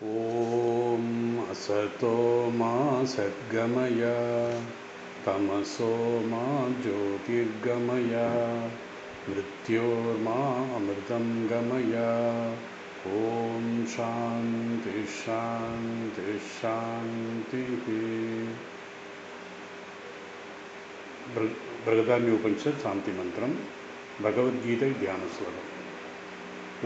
ॐ असतो मा सद्गमय तमसो मा ज्योतिर्गमय मृत्योर्मा अमृतं गमय। ॐ शान्ति शान्ति शान्तिः। बृहदारण्योपनिषत् शान्ति मंत्रम भगवद्गीता ध्यान श्लोकम्।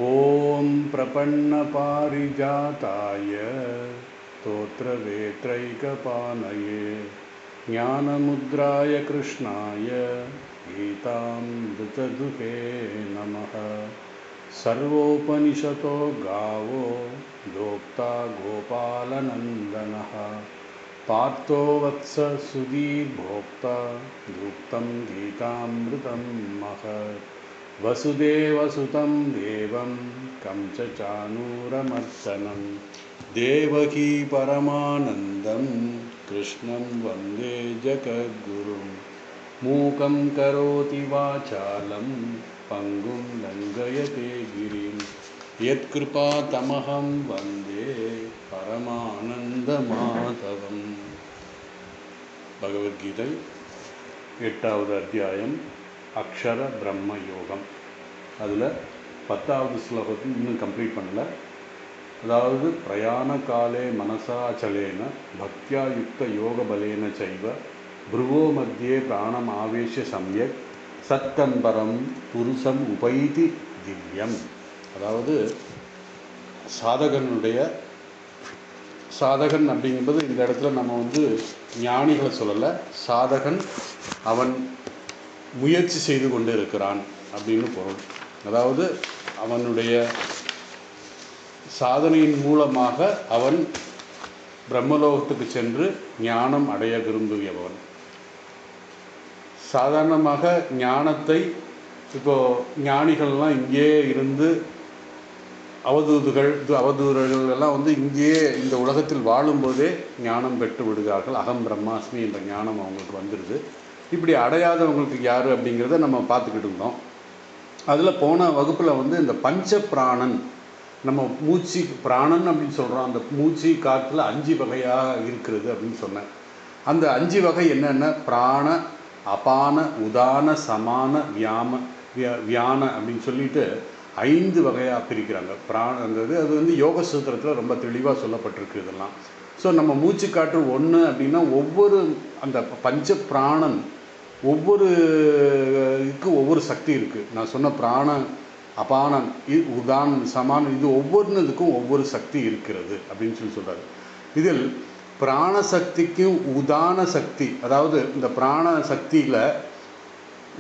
ॐ प्रपन्नपारिजाताय स्तोत्रवेत्रैकपाणये ज्ञानमुद्राय कृष्णाय गीतामृतदुहे नमः। सर्वोपनिषतो गावो दोक्ता गोपालनन्दनः पार्थो वत्स सुधीर्भोक्ता दुक्तं गीतामृतं महत्। वसुदेवसुतं देवं कंसचाणूरमर्दनं देवकी परमानन्दं कृष्णं वन्दे जगद्गुरुं। मूकं करोति वाचालं पङ्गुं लङ्घयते गिरिं यत्कृपातमहं वन्दे परमानन्दमाधवम्। भगवद्गीதை 8வது அத்தியாயம் அக்ஷர பிரம்ம யோகம். அதில் 10வது ஸ்லோகத்தில் இன்னும் கம்ப்ளீட் பண்ணல. அதாவது பிரயாண காலே மனசாச்சலேன பக்தியா யுக்த யோக பலேன சைவ புருவோ மத்தியே பிராணம் ஆவேஷ சம்யக் சத்தம்பரம் புருஷம் உபைதி திவ்யம். அதாவது சாதகன் அப்படிங்கும்போது இந்த இடத்துல நம்ம ஞானிகளை சொல்லலை. சாதகன் அவன் முயற்சி செய்து கொண்டு இருக்கிறான் அப்படின்னு பொருள். அதாவது அவனுடைய சாதனையின் மூலமாக அவன் பிரம்மலோகத்துக்கு சென்று ஞானம் அடைய விரும்புகிறவன். சாதாரணமாக ஞானத்தை ஞானிகள்லாம் இங்கே இருந்து அவதூறுகள் எல்லாம் இங்கேயே இந்த உலகத்தில் வாழும்போதே ஞானம் பெற்று விடுகிறார்கள். அகம் பிரம்மாஸ்மி என்ற ஞானம் அவங்களுக்கு வந்துடுது. இப்படி அடையாதவங்களுக்கு யார் அப்படிங்கிறத நம்ம பார்த்துக்கிட்டு இருந்தோம். அதில் போன வகுப்பில் இந்த பஞ்ச பிராணன், நம்ம மூச்சு பிராணன் அப்படின்னு சொல்கிறோம். அந்த மூச்சு காற்றில் 5 வகையாக இருக்கிறது அப்படின்னு சொன்னேன். அந்த 5 வகை என்னென்ன? பிராண, அபான, உதான, சமான, வியான அப்படின்னு சொல்லிட்டு 5 வகையாக பிரிக்கிறாங்க. பிராணங்கிறது அது யோக சூத்திரத்தில் ரொம்ப தெளிவாக சொல்லப்பட்டிருக்கு இதெல்லாம். ஸோ நம்ம மூச்சு காற்று 1 அப்படின்னா ஒவ்வொரு அந்த பஞ்ச பிராணன் ஒவ்வொரு சக்தி இருக்குது. நான் சொன்ன பிராண, அபானன், உதான, சமானம், இது ஒவ்வொன்றுக்கும் ஒவ்வொரு சக்தி இருக்கிறது அப்படின்னு சொல்கிறாரு. இதில் பிராண சக்திக்கும் உதான சக்தி, அதாவது இந்த பிராண சக்தியில்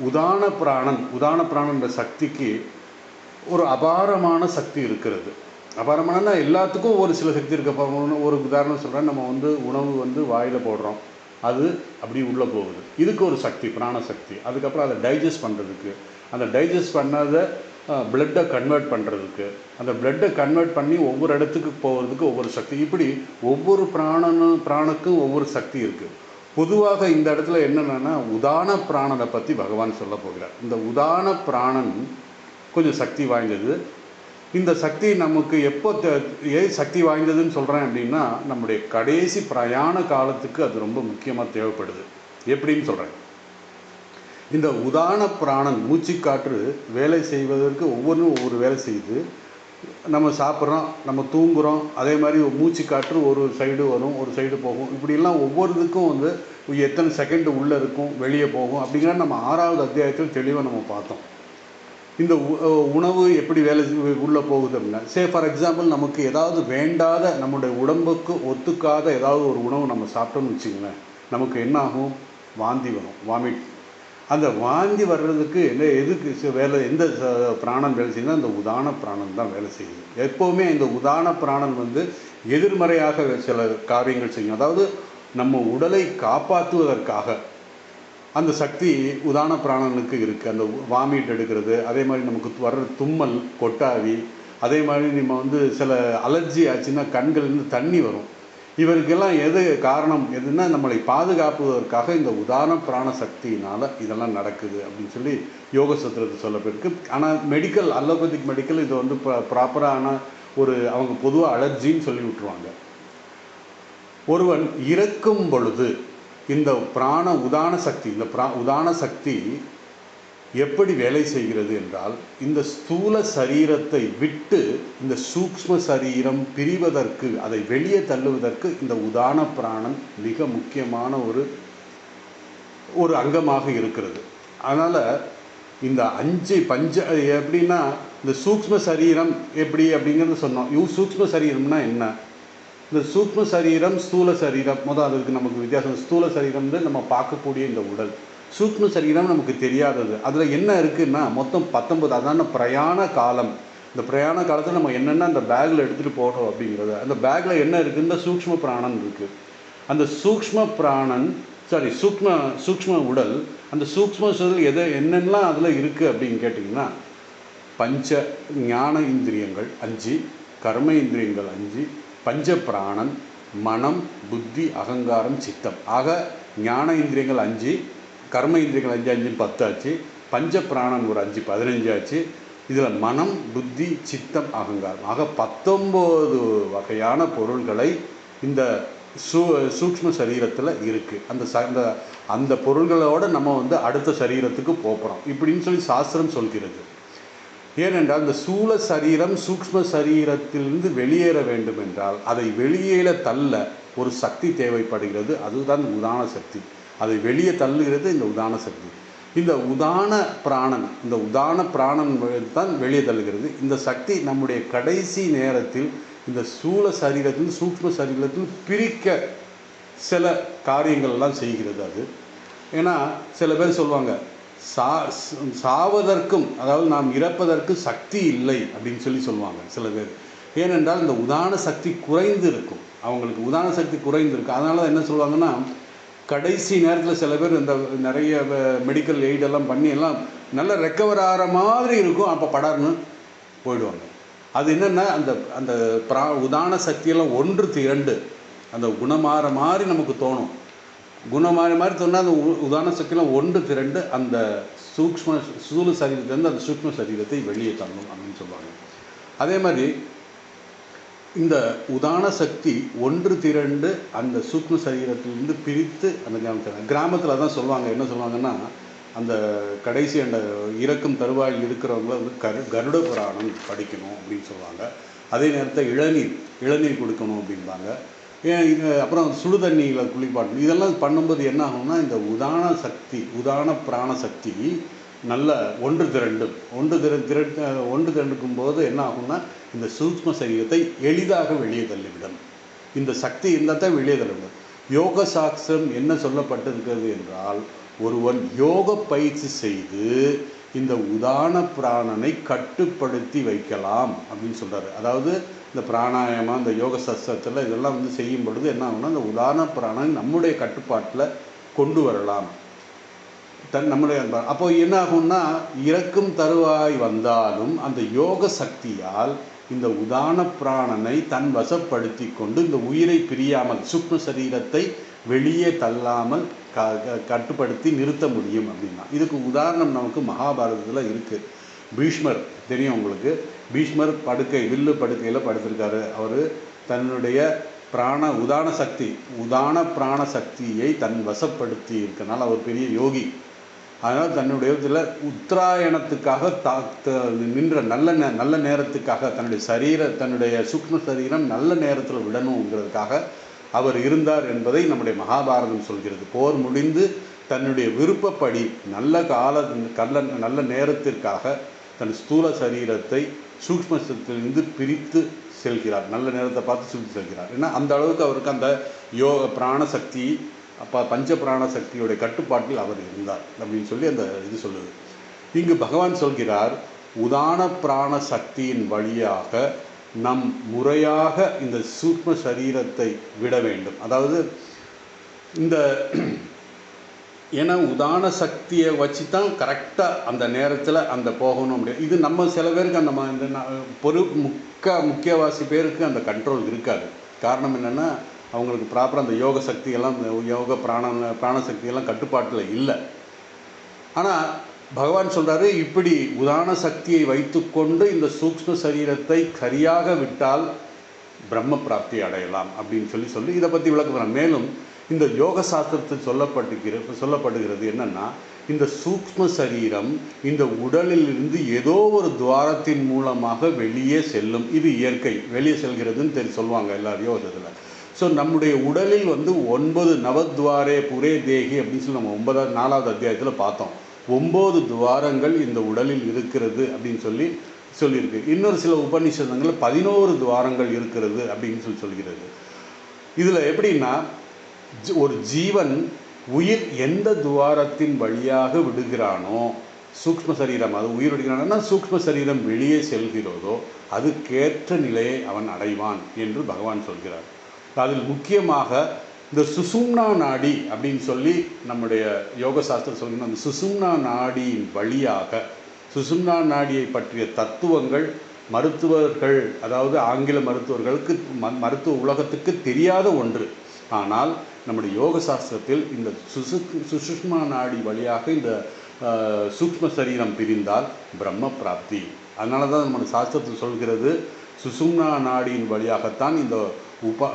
உதான பிராணன்ற சக்திக்கு ஒரு அபாரமான சக்தி இருக்கிறது. அபாரமானன்னா எல்லாத்துக்கும் ஒரு சில சக்தி இருக்க. ஒரு உதாரணம் சொல்கிறேன். நம்ம உணவு வாயில் போடுறோம், அது அப்படி உள்ளே போகுது. இதுக்கு ஒரு சக்தி, பிராணசக்தி. அதுக்கப்புறம் அதை டைஜஸ்ட் பண்ணுறதுக்கு, அந்த டைஜஸ்ட் பண்ணாத பிளட்டை கன்வெர்ட் பண்ணுறதுக்கு, அந்த பிளட்டை கன்வெர்ட் பண்ணி ஒவ்வொரு இடத்துக்கு போகிறதுக்கு ஒவ்வொரு சக்தி. இப்படி ஒவ்வொரு பிராணுக்கும் ஒவ்வொரு சக்தி இருக்குது. பொதுவாக இந்த இடத்துல என்னென்னா உதான பிராணனை பற்றி பகவான் சொல்ல போகிறார். இந்த உதான பிராணன் கொஞ்சம் சக்தி வாய்ந்தது. இந்த சக்தி நமக்கு எப்போ ஏன் சக்தி வாய்ந்ததுன்னு சொல்கிறேன் அப்படின்னா, நம்முடைய கடைசி பிரயாண காலத்துக்கு அது ரொம்ப முக்கியமாக தேவைப்படுது. எப்படின்னு சொல்கிறேன். இந்த உதான பிராணன் மூச்சுக்காற்று வேலை செய்வதற்கு ஒவ்வொன்றும் ஒவ்வொரு வேலை செய்யுது. நம்ம சாப்பிட்றோம், நம்ம தூங்குகிறோம், அதே மாதிரி மூச்சுக்காற்று ஒரு சைடு வரும், ஒரு சைடு போகும். இப்படிலாம் ஒவ்வொருத்துக்கும் எத்தனை செகண்டு உள்ளே இருக்கும், வெளியே போகும் அப்படிங்கிற நம்ம 6வது அத்தியாயத்தில் தெளிவாக நம்ம பார்த்தோம். இந்த உணவு எப்படி வேலை உள்ளே போகுது அப்படின்னா, ஃபார் எக்ஸாம்பிள் நமக்கு ஏதாவது வேண்டாத, நம்முடைய உடம்புக்கு ஒத்துக்காத ஏதாவது ஒரு உணவு நம்ம சாப்பிட்டோம்னு வச்சுங்களேன், நமக்கு என்ன ஆகும்? வாந்தி வரும், வாமிட். அந்த வாந்தி வர்றதுக்கு எதுக்கு வேலை, எந்த பிராணன் வேலை செய்யுதுன்னா அந்த உதான பிராணன் தான் வேலை செய்யுது. எப்போவுமே இந்த உதான பிராணன் எதிர்மறையாக சில காரியங்கள் செய்யும். அதாவது நம்ம உடலை காப்பாற்றுவதற்காக அந்த சக்தி உதான பிராணனுக்கு இருக்குது. அந்த வாமிட் எடுக்கிறது, அதே மாதிரி நமக்கு வர்ற தும்மல், கொட்டாவி, அதே மாதிரி நம்ம சில அலர்ஜி ஆச்சுன்னா கண்கள்லேருந்து தண்ணி வரும். இவருக்கெல்லாம் எது காரணம் எதுன்னா, நம்மளை பாதுகாப்புவதற்காக இந்த உதான பிராண சக்தியினால் இதெல்லாம் நடக்குது அப்படின்னு யோக சூத்திரத்தை சொல்லப்பட்டிருக்கு. ஆனால் மெடிக்கல், அலோபதிக் மெடிக்கல் இது ப்ராப்பரான அவங்க பொதுவாக அலர்ஜின்னு சொல்லி விட்டுருவாங்க. ஒருவன் இறக்கும் பொழுது இந்த பிராண உதான சக்தி, இந்த உதான சக்தி எப்படி வேலை செய்கிறது என்றால், இந்த ஸ்தூல சரீரத்தை விட்டு இந்த சூக்ஷ்ம சரீரம் பிரிவதற்கு, அதை வெளியே தள்ளுவதற்கு இந்த உதான பிராணன் மிக முக்கியமான ஒரு அங்கமாக இருக்கிறது. அதனால் இந்த 5 பஞ்ச எப்படின்னா, இந்த சூக்ஷ்ம சரீரம் எப்படி அப்படிங்கிறது சொன்னோம். சூக்ஷ்ம சரீரம்னா என்ன? இந்த சூக்ஷ்ம சரீரம், ஸ்தூல சரீரம், அதுக்கு நமக்கு வித்தியாசம். ஸ்தூல சரீரம் நம்ம பார்க்கக்கூடிய இந்த உடல். சூக்ஷ்ம சரீரம் நமக்கு தெரியாதது. அதில் என்ன இருக்குன்னா மொத்தம் 19. அதான பிரயாண காலம். இந்த பிரயாண காலத்தில் நம்ம என்னென்ன அந்த பேக்கில் எடுத்துகிட்டு போகணும் அப்படிங்கிறது. அந்த பேக்கில் என்ன இருக்குது? இந்த சூக்ஷ்ம பிராணன் இருக்குது. அந்த சூக்ஷ்ம பிராணன் சூக்ஷ்ம உடல், அந்த சூக்ஷ்ம உடல் என்னென்னலாம் அதில் இருக்குது அப்படின்னு கேட்டிங்கன்னா, பஞ்ச ஞான இந்திரியங்கள் 5, கர்ம இந்திரியங்கள் 5, பஞ்ச பிராணன், மனம், புத்தி, அகங்காரம், சித்தம். ஆக ஞான இந்திரியங்கள் 5, கர்ம இந்திரியங்கள் 5 5 10 ஆச்சு. பஞ்ச பிராணன் ஒரு 5 15 ஆச்சு. இதில் மனம், புத்தி, சித்தம், அகங்காரம் ஆக 19 வகையான பொருள்களை இந்த சூக்ஷ்ம சரீரத்தில் இருக்குது. அந்த பொருள்களோடு நம்ம அடுத்த சரீரத்துக்கு போகிறோம் இப்படின்னு சொல்லி சாஸ்திரம் சொல்கிறது. ஏனென்றால் இந்த ஸ்தூல சரீரம் சூக்ஷ்ம சரீரத்திலிருந்து வெளியேற வேண்டும் என்றால் அதை வெளியேற தள்ள ஒரு சக்தி தேவைப்படுகிறது. அதுதான் உதான சக்தி. அதை வெளியே தள்ளுகிறது இந்த உதான சக்தி. இந்த உதான பிராணன் தான் வெளியே தள்ளுகிறது. இந்த சக்தி நம்முடைய கடைசி நேரத்தில் இந்த ஸ்தூல சரீரத்தில் சூக்ஷ்ம சரீரத்தில் பிரிக்க சில காரியங்கள்லாம் செய்கிறது. அது ஏன்னா சில பேர் சொல்லுவாங்க, சாவதற்கும், அதாவது நாம் இறப்பதற்கு சக்தி இல்லை அப்படின்னு சொல்லுவாங்க சில பேர். ஏனென்றால் இந்த உதான சக்தி குறைந்து இருக்கும், அவங்களுக்கு உதான சக்தி குறைந்து இருக்கும். அதனால என்ன சொல்லுவாங்கன்னா, கடைசி நேரத்தில் சில பேர் இந்த நிறைய மெடிக்கல் எய்டெல்லாம் பண்ணி எல்லாம் நல்லா ரெக்கவர் ஆகிற மாதிரி இருக்கும், அப்போ படார்னு போயிடுவாங்க. அது என்னென்னா அந்த உதான சக்தியெல்லாம் ஒன்று திரண்டு அந்த குணமாற மாதிரி நமக்கு தோணும். குணமாற மாதிரி தோணுன்னா அந்த உதான சக்தியெல்லாம் ஒன்று திரண்டு அந்த ஸ்தூல சரீரத்திலேருந்து அந்த சூக்ஷ்ம சரீரத்தை வெளியே தரணும் அப்படின்னு சொல்லுவாங்க. அதே மாதிரி இந்த உதான சக்தி ஒன்று திரண்டு அந்த சூக்ஷ்ம சரீரத்திலிருந்து பிரித்து அந்த கிராமத்தில் தான் சொல்லுவாங்க. என்ன சொல்லுவாங்கன்னா, அந்த கடைசி அந்த இறக்கும் தருவாயில் இருக்கிறவங்கள கருட புராணம் படிக்கணும் அப்படின்னு சொல்லுவாங்க. அதே நேரத்தில் இளநீர் கொடுக்கணும் அப்படின்பாங்க. அப்புறம் சுடு தண்ணியில் குளிப்பாட்டணும். இதெல்லாம் பண்ணும்போது என்ன ஆகும்னா, இந்த உதான பிராண சக்தி நல்ல ஒன்று திரண்டுக்கும் போது என்ன ஆகும்னா, இந்த சூக்ஷ்ம சரீரத்தை எளிதாக வெளியே தள்ளிவிடும். இந்த சக்தி இருந்தால் தான் வெளியே தள்ளிவிடும். யோக சாஸ்திரம் என்ன சொல்லப்பட்டிருக்கிறது என்றால், ஒருவன் யோக பயிற்சி செய்து இந்த உதான பிராணனை கட்டுப்படுத்தி வைக்கலாம் அப்படின்னு சொல்கிறாரு. அதாவது இந்த பிராணாயாமம், இந்த யோக சாஸ்திரத்தில் இதெல்லாம் செய்யும் பொழுது என்ன ஆகும்னா, இந்த உதான பிராணனை நம்முடைய கட்டுப்பாட்டில் கொண்டு வரலாம். நம்முடைய அப்போ என்ன ஆகும்னா, இறக்கும் தருவாய் வந்தாலும் அந்த யோக சக்தியால் இந்த உதான பிராணனை தன் வசப்படுத்தி கொண்டு இந்த உயிரை பிரியாமல் சூக்ஷ்ம சரீரத்தை வெளியே தள்ளாமல் கட்டுப்படுத்தி நிறுத்த முடியும் அப்படின்னா. இதுக்கு உதாரணம் நமக்கு மகாபாரதத்தில் இருக்குது. பீஷ்மர் தெரியும் உங்களுக்கு. பீஷ்மர் வில்லு படுக்கையில் படுத்திருக்காரு. அவர் தன்னுடைய உதான பிராண சக்தியை தன் வசப்படுத்தி இருக்கனால அவர் பெரிய யோகி. அதனால் தன்னுடைய இதில் உத்தராயணத்துக்காக நின்ற நல்ல நேரத்துக்காக தன்னுடைய சூக்ஷ்ம சரீரம் நல்ல நேரத்தில் விடணுங்கிறதுக்காக அவர் இருந்தார் என்பதை நம்முடைய மகாபாரதம் சொல்கிறது. போர் முடிந்து தன்னுடைய விருப்பப்படி நல்ல நேரத்திற்காக தன் ஸ்தூல சரீரத்தை சூக்ஷ்மத்திலிருந்து பிரித்து செல்கிறார். நல்ல நேரத்தை பார்த்து சுற்றி செல்கிறார். ஏன்னா அந்த அளவுக்கு அவருக்கு அந்த பிராண சக்தி பஞ்ச பிராண சக்தியுடைய கட்டுப்பாட்டில் அவர் இருந்தார் அப்படின்னு சொல்லி அந்த இது சொல்லுது. இங்கு பகவான் சொல்கிறார், உதான பிராண சக்தியின் வழியாக நம் முறையாக இந்த சூக்ஷ்ம சரீரத்தை விட வேண்டும். அதாவது ஏன்னா உதான சக்தியை வச்சு தான் கரெக்டாக அந்த நேரத்தில் அந்த போகணும் முடியாது. இது நம்ம சில பேருக்கு முக்கியவாசி பேருக்கு அந்த கண்ட்ரோல் இருக்காது. காரணம் என்னென்னா, அவங்களுக்கு ப்ராப்பராக அந்த யோக சக்தியெல்லாம் பிராணசக்தியெல்லாம் கட்டுப்பாட்டில் இல்லை. ஆனால் பகவான் சொல்கிறாரு, இப்படி உதான சக்தியை வைத்துக்கொண்டு இந்த சூக்ஷ்ம சரீரத்தை சரியாக விட்டால் பிரம்ம பிராப்தி அடையலாம் அப்படின்னு சொல்லி இதை பற்றி விளக்குறாங்க. மேலும் இந்த யோக சாஸ்திரத்தில் சொல்லப்படுகிறது என்னென்னா, இந்த சூக்ஷ்ம சரீரம் இந்த உடலில் இருந்து ஏதோ ஒரு துவாரத்தின் மூலமாக வெளியே செல்லும். இது இயற்கை, வெளியே செல்கிறதுன்னு சொல்லுவாங்க எல்லார் யோகத்தில். ஸோ நம்முடைய உடலில் 9 நவத்வாரே புரே தேகி அப்படின்னு சொல்லி நம்ம 4வது அத்தியாயத்தில் பார்த்தோம். 9 துவாரங்கள் இந்த உடலில் இருக்கிறது அப்படின்னு சொல்லியிருக்கு. இன்னொரு சில உபநிஷதங்கள் 11 துவாரங்கள் இருக்கிறது அப்படின்னு சொல்கிறது. இதில் எப்படின்னா, ஒரு ஜீவன் உயிர் எந்த துவாரத்தின் வழியாக விடுகிறானோ, சூக்ஷ்ம சரீரம் அது உயிர் விடுகிறான்னா சூக்ஷ்ம சரீரம் வெளியே செல்கிறதோ அதுக்கேற்ற நிலையை அவன் அடைவான் என்று பகவான் சொல்கிறார். அதில் முக்கியமாக இந்த சுசும்னா நாடி அப்படின்னு சொல்லி நம்முடைய யோக சாஸ்திரம் சொல்கிற அந்த சுசும்னா நாடியின் வழியாக, சுசும்னா நாடியை பற்றிய தத்துவங்கள் மருத்துவர்கள், அதாவது ஆங்கில மருத்துவர்களுக்கு மருத்துவ உலகத்துக்கு தெரியாத ஒன்று. ஆனால் நம்முடைய யோக சாஸ்திரத்தில் இந்த சுசுஷ்மா நாடி வழியாக இந்த சூக்ஷ்ம சரீரம் பிரிந்தால் பிரம்ம பிராப்தி. அதனால தான் நம்ம சாஸ்திரத்தில் சொல்கிறது, சுசும்னா நாடியின் வழியாகத்தான் இந்த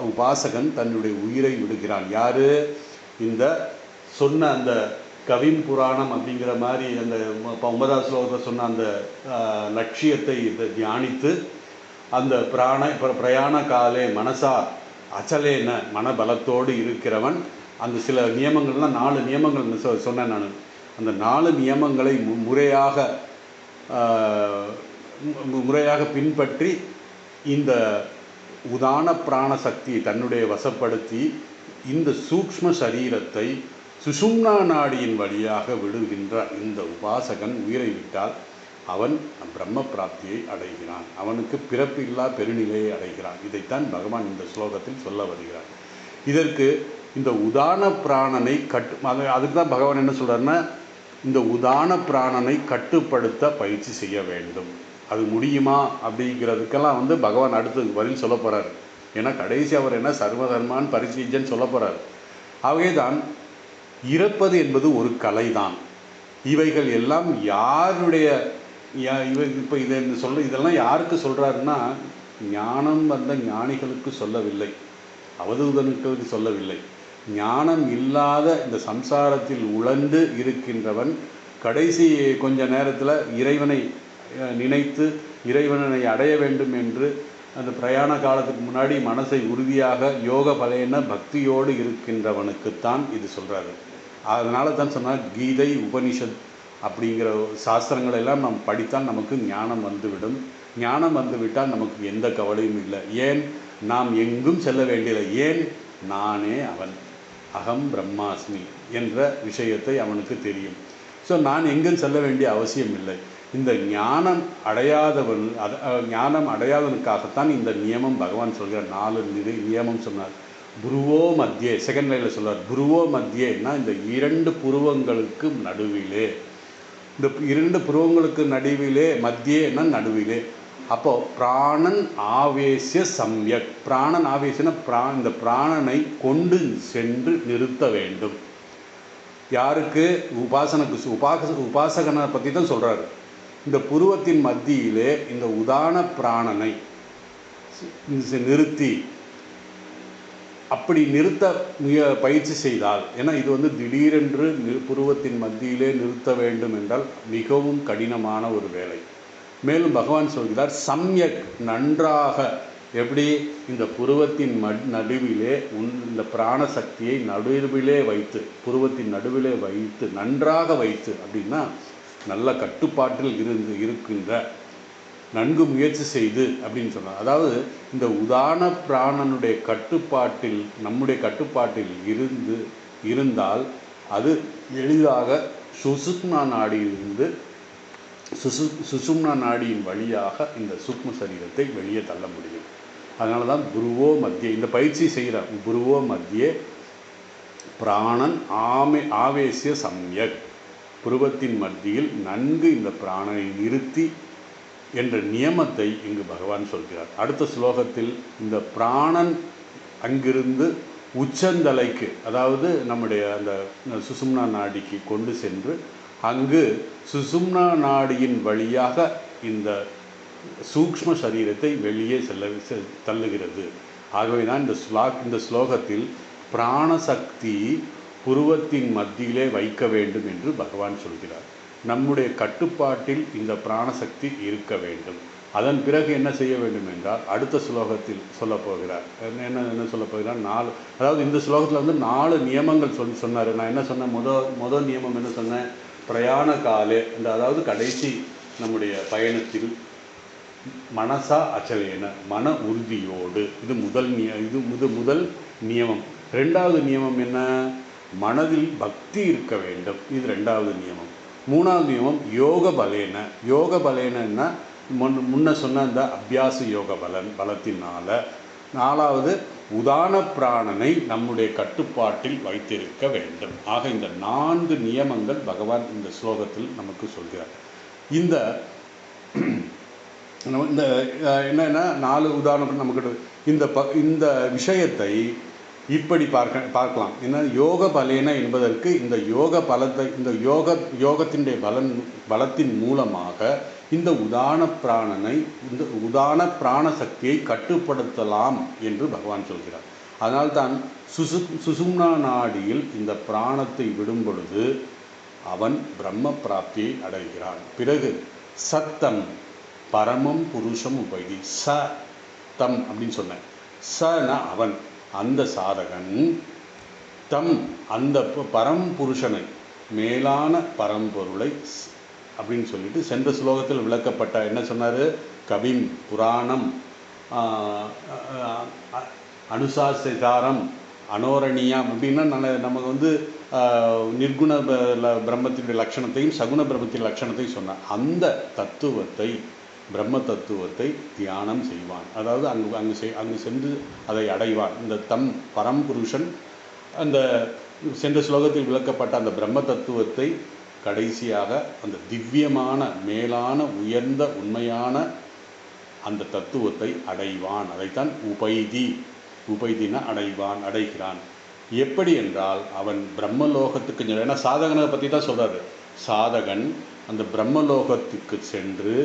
உபாசகன் தன்னுடைய உயிரை விடுகிறான். யார்? இந்த சொன்ன அந்த கவிம் புராணம் அப்படிங்கிற மாதிரி அந்த 9வது ஸ்லோகத்தில் சொன்ன அந்த லட்சியத்தை தியானித்து அந்த பிரயாண காலே மனசா அச்சலேன மனபலத்தோடு இருக்கிறவன் அந்த சில நியமங்கள்லாம் 4 நியமங்கள் சொன்னேன் நான். அந்த 4 நியமங்களை முறையாக பின்பற்றி இந்த உதான பிராண சக்தியை தன்னுடைய வசப்படுத்தி இந்த சூக்ஷ்ம சரீரத்தை சுஷும்னா நாடியின் வழியாக விடுகின்ற இந்த உபாசகன் உயிரை விட்டால் அவன் பிரம்ம பிராப்தியை அடைகிறான். அவனுக்கு பிறப்பில்லா பெருநிலையை அடைகிறான். இதைத்தான் பகவான் இந்த ஸ்லோகத்தில் சொல்ல வருகிறார். இதற்கு இந்த உதான பிராணனை அதுக்கு தான் பகவான் என்ன சொல்கிறாருன்னா, இந்த உதான பிராணனை கட்டுப்படுத்த பயிற்சி செய்ய வேண்டும். அது முடியுமா அப்படிங்கிறதுக்கெல்லாம் பகவான் அடுத்து பதில் சொல்ல போகிறார். ஏன்னா கடைசி அவர் என்ன சர்வதர்மான் பரிசீஜன் சொல்ல போகிறார். ஆகவேதான் இறப்பது என்பது ஒரு கலைதான். இவைகள் எல்லாம் யாருடைய இப்போ இதெல்லாம் யாருக்கு சொல்கிறாருன்னா, ஞானம் வந்த ஞானிகளுக்கு சொல்லவில்லை, அவதூதனுக்கு சொல்லவில்லை. ஞானம் இல்லாத இந்த சம்சாரத்தில் உழந்து இருக்கின்றவன் கடைசி கொஞ்ச நேரத்தில் இறைவனை நினைத்து இறைவனை அடைய வேண்டும் என்று அந்த பிரயாண காலத்துக்கு முன்னாடி மனசை உறுதியாக யோக பலேன பக்தியோடு இருக்கின்றவனுக்குத்தான் இது சொல்கிறாரு. அதனால தான் சொன்னால் கீதை உபனிஷத் அப்படிங்கிற சாஸ்திரங்கள் எல்லாம் நாம் படித்தால் நமக்கு ஞானம் வந்துவிடும். ஞானம் வந்துவிட்டால் நமக்கு எந்த கவலையும் இல்லை. ஏன்? நாம் எங்கும் செல்ல வேண்டியதில்லை. ஏன்? நானே அவன், அகம் பிரம்மாஸ்மி என்ற விஷயத்தை அவனுக்கு தெரியும். ஸோ நான் எங்கும் செல்ல வேண்டிய அவசியம் இல்லை. இந்த ஞானம் அடையாதவனுக்காகத்தான் இந்த நியமம் பகவான் சொல்கிறார். 4 நியமம் சொன்னார். புருவோ மத்தியே, செகண்ட் லைனில் சொல்கிறார். புருவோ மத்தியேன்னா இந்த 2 புருவங்களுக்கு நடுவிலே, இந்த 2 புருவங்களுக்கு நடுவிலே, மத்தியேன்னா நடுவிலே. அப்போது பிராணன் ஆவேசிய சம்யக், பிராணன் ஆவேசியன்னா இந்த பிராணனை கொண்டு சென்று நிறுத்த வேண்டும். யாருக்கு? உபாசகனை பற்றி தான் சொல்கிறாரு. இந்த புருவத்தின் மத்தியிலே இந்த உதான பிராணனை நிறுத்தி, அப்படி நிறுத்த பயிற்சி செய்தால், ஏன்னா இது திடீரென்று புருவத்தின் மத்தியிலே நிறுத்த வேண்டும் என்றால் மிகவும் கடினமான ஒரு வேலை. மேலும் பகவான் சொல்கிறார், சம்யக், நன்றாக. எப்படி? இந்த புருவத்தின் நடுவிலே இந்த பிராண சக்தியை நடுவிலே வைத்து, புருவத்தின் நடுவிலே வைத்து, நன்றாக வைத்து, அப்படின்னா நல்ல கட்டுப்பாட்டில் இருக்கின்ற, நன்கு முயற்சி செய்து அப்படின்னு சொன்னார். அதாவது இந்த உதான பிராணனுடைய கட்டுப்பாட்டில், நம்முடைய கட்டுப்பாட்டில் இருந்தால் அது எளிதாக சுசும்னா நாடியிலிருந்து சுசும்னா நாடியின் வழியாக இந்த சூக்ஷ்ம சரீரத்தை வெளியே தள்ள முடியும். அதனால தான் புருவோ மத்தியே இந்த பயிற்சி செய்கிறார். புருவோ மத்தியே பிராணன் ஆவேசிய சம்யக், புருவத்தின் மத்தியில் நன்கு இந்த பிராணனை நிறுத்தி என்ற நியமத்தை இங்கு பகவான் சொல்கிறார். அடுத்த ஸ்லோகத்தில் இந்த பிராணன் அங்கிருந்து உச்சந்தலைக்கு, அதாவது நம்முடைய அந்த சுசும்னா நாடிக்கு கொண்டு சென்று அங்கு சுசும்னா நாடியின் வழியாக இந்த சூக்ஷ்ம சரீரத்தை வெளியே தள்ளுகிறது. ஆகவே தான் இந்த ஸ்லோகத்தில் பிராணசக்தி புருவத்தின் மத்தியிலே வைக்க வேண்டும் என்று பகவான் சொல்கிறார். நம்முடைய கட்டுப்பாட்டில் இந்த பிராணசக்தி இருக்க வேண்டும். அதன் பிறகு என்ன செய்ய வேண்டும் என்றால் அடுத்த ஸ்லோகத்தில் சொல்லப் போகிறார். என்ன சொல்லப் போகிறார்? 4, அதாவது இந்த ஸ்லோகத்தில் 4 நியமங்கள் சொன்னார். நான் என்ன சொன்னேன்? முதல் நியமம் என்ன சொன்னேன்? பிரயாண காலே, அதாவது கடைசி நம்முடைய பயணத்தில் மனசா அச்சலேன, மன உறுதியோடு, இது முதல் நியமம். 2வது நியமம் என்ன? மனதில் பக்தி இருக்க வேண்டும், இது 2வது நியமம். 3வது நியமம் யோக பலேன. யோக பலேனா முன்ன சொன்ன அந்த அபியாச யோக பலத்தினால. 4வது உதான பிராணனை நம்முடைய கட்டுப்பாட்டில் வைத்திருக்க வேண்டும். ஆக இந்த 4 நியமங்கள் பகவான் இந்த ஸ்லோகத்தில் நமக்கு சொல்கிறார். இந்த என்னென்னா 4 உதாரணம் நமக்கு இந்த விஷயத்தை இப்படி பார்க்கலாம். என்ன யோக பலேன என்பதற்கு இந்த யோக பலத்தை, இந்த யோகத்தினுடைய பலத்தின் மூலமாக இந்த உதான பிராண சக்தியை கட்டுப்படுத்தலாம் என்று பகவான் சொல்கிறார். அதனால்தான் சுசும்னா நாடியில் இந்த பிராணத்தை விடும் பொழுது அவன் பிரம்ம பிராப்தியை அடைகிறான். பிறகு சத்தம் பரமம் புருஷம் உபைதி, ச தம் அப்படின்னு சொன்னேன். சனா அவன், அந்த சாதகன், தம் அந்த பரம்புருஷனை, மேலான பரம்பொருளை அப்படின்னு சொல்லிட்டு சென்ற ஸ்லோகத்தில் விளக்கப்பட்ட என்ன சொன்னார்? கவிம் புராணம் அனுசாசிதாரம் அனோரணியம் அப்படின்னா நமக்கு நிர்குண பிரம்மத்தினுடைய லட்சணத்தையும் சகுண பிரம்மத்தின் லட்சணத்தையும் சொன்னார். அந்த தத்துவத்தை, பிரம்ம தத்துவத்தை தியானம் செய்வான். அதாவது அங்கு சென்று அதை அடைவான். இந்த தம் பரம்புருஷன் அந்த சென்ற ஸ்லோகத்தில் விளக்கப்பட்ட அந்த பிரம்ம தத்துவத்தை கடைசியாக அந்த திவ்யமான மேலான உயர்ந்த உண்மையான அந்த தத்துவத்தை அடைவான். அதைத்தான் உபைதினா அடைகிறான். எப்படி என்றால் அவன் பிரம்மலோகத்துக்கு, ஏன்னா சாதகனை பற்றி தான் சொல்கிறாரு. சாதகன் அந்த பிரம்மலோகத்துக்கு சென்று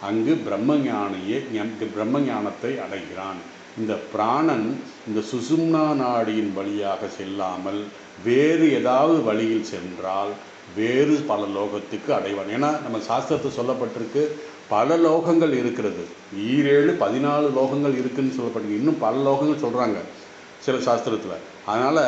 அங்கு பிரம்ம ஞானத்தை அடைகிறான். இந்த பிராணன் இந்த சுசும்னா நாடியின் வழியாக செல்லாமல் வேறு ஏதாவது வழியில் சென்றால் வேறு பல லோகத்துக்கு அடைவான். ஏன்னா நம்ம சாஸ்திரத்தை சொல்லப்பட்டிருக்கு, பல லோகங்கள் இருக்கிறது. 14 லோகங்கள் இருக்குதுன்னு சொல்லப்பட்டிருக்கு. இன்னும் பல லோகங்கள் சொல்கிறாங்க சில சாஸ்திரத்தில். அதனால்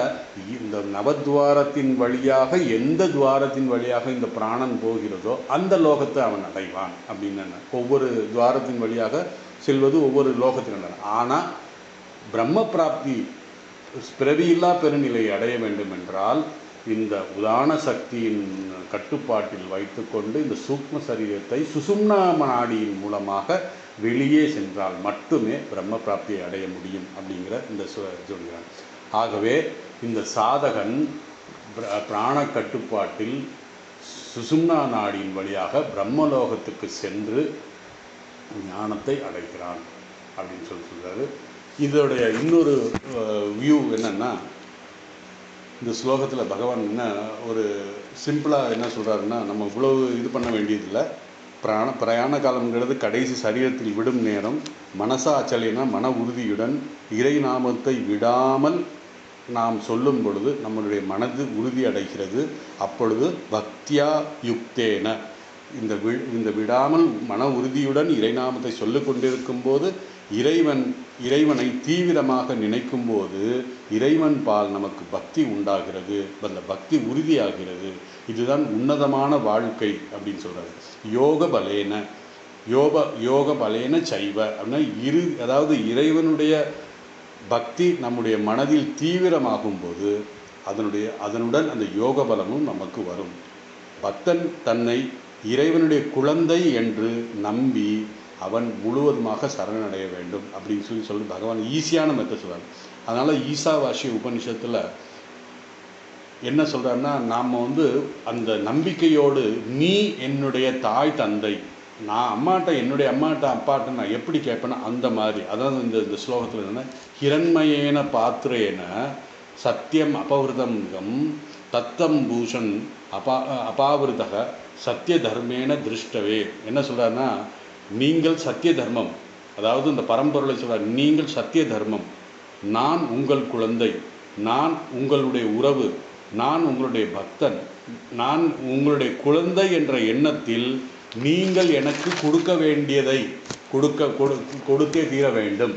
இந்த நவத்வாரத்தின் வழியாக, எந்த துவாரத்தின் வழியாக இந்த பிராணன் போகிறதோ அந்த லோகத்தை அவன் அடைவான் அப்படின்னு. ஒவ்வொரு துவாரத்தின் வழியாக செல்வது ஒவ்வொரு லோகத்தின். ஆனால் பிரம்ம பிராப்தி பிறவியில்லா பெருநிலையை அடைய வேண்டும் என்றால் இந்த உதான சக்தியின் கட்டுப்பாட்டில் வைத்துக்கொண்டு இந்த சூக்ம சரீரத்தை சுசும்னா நாடியின் மூலமாக வெளியே சென்றால் மட்டுமே பிரம்ம பிராப்தியை அடைய முடியும் அப்படிங்கிற இந்த சொல்கிறான். ஆகவே இந்த சாதகன் பிராண கட்டுப்பாட்டில் சுசும்னா நாடியின் வழியாக பிரம்மலோகத்துக்கு சென்று ஞானத்தை அடைகிறான் அப்படின்னு சொல்கிறாரு. இதோடைய இன்னொரு வியூ என்னன்னா, இந்த ஸ்லோகத்தில் பகவான் என்ன ஒரு சிம்பிளாக என்ன சொல்கிறாருன்னா, நம்ம இவ்வளவு இது பண்ண வேண்டியதில்லை. பிரயாண காலம்ங்கிறது கடைசி சரீரத்தில் விடும் நேரம். மனசா அச்சலேனா மன உறுதியுடன் இறை நாமத்தை விடாமல் நாம் சொல்லும் பொழுது நம்மளுடைய மனது உறுதி அடைகிறது. அப்பொழுது பக்தியா யுக்தேன, இந்த விடாமல் மன உறுதியுடன் இறைநாமத்தை சொல்லி கொண்டிருக்கும் போது இறைவனை தீவிரமாக நினைக்கும் போது இறைவன் பால் நமக்கு பக்தி உண்டாகிறது, அந்த பக்தி உறுதியாகிறது. இதுதான் உன்னதமான வாழ்க்கை அப்படின்னு சொல்கிறாரு. யோக பலேன சைவ அப்படின்னா அதாவது இறைவனுடைய பக்தி நம்முடைய மனதில் தீவிரமாகும் போது அதனுடன் அந்த யோக பலமும் நமக்கு வரும். பக்தன் தன்னை இறைவனுடைய குழந்தை என்று நம்பி அவன் முழுவதுமாக சரணடைய வேண்டும் அப்படின்னு சொல்லி பகவான் ஈஸியான மெத்தட் சொல்கிறார். அதனால் ஈசாவாசிய உபனிஷத்தில் என்ன சொல்கிறாருன்னா, நாம் அந்த நம்பிக்கையோடு நீ என்னுடைய தாய் தந்தை, நான் என்னுடைய அம்மாட்ட அப்பாட்ட நான் எப்படி கேட்பேன்னா அந்த மாதிரி. அதாவது இந்த ஸ்லோகத்தில் என்னென்னா, ஹிரண்மயேன பாத்திரேன சத்தியம் அபவிருதம் தத்தம் பூஷன் அபாவிருதக சத்திய தர்மேன திருஷ்டவே. என்ன சொல்கிறாருன்னா, நீங்கள் சத்திய தர்மம், அதாவது இந்த பரம்பொருளை சொல்கிறார், நீங்கள் சத்திய தர்மம், நான் உங்கள் குழந்தை, நான் உங்களுடைய உறவு, நான் உங்களுடைய பக்தன், நான் உங்களுடைய குழந்தை என்ற எண்ணத்தில் நீங்கள் எனக்கு கொடுக்க வேண்டியதை கொடுத்தே தீர வேண்டும்.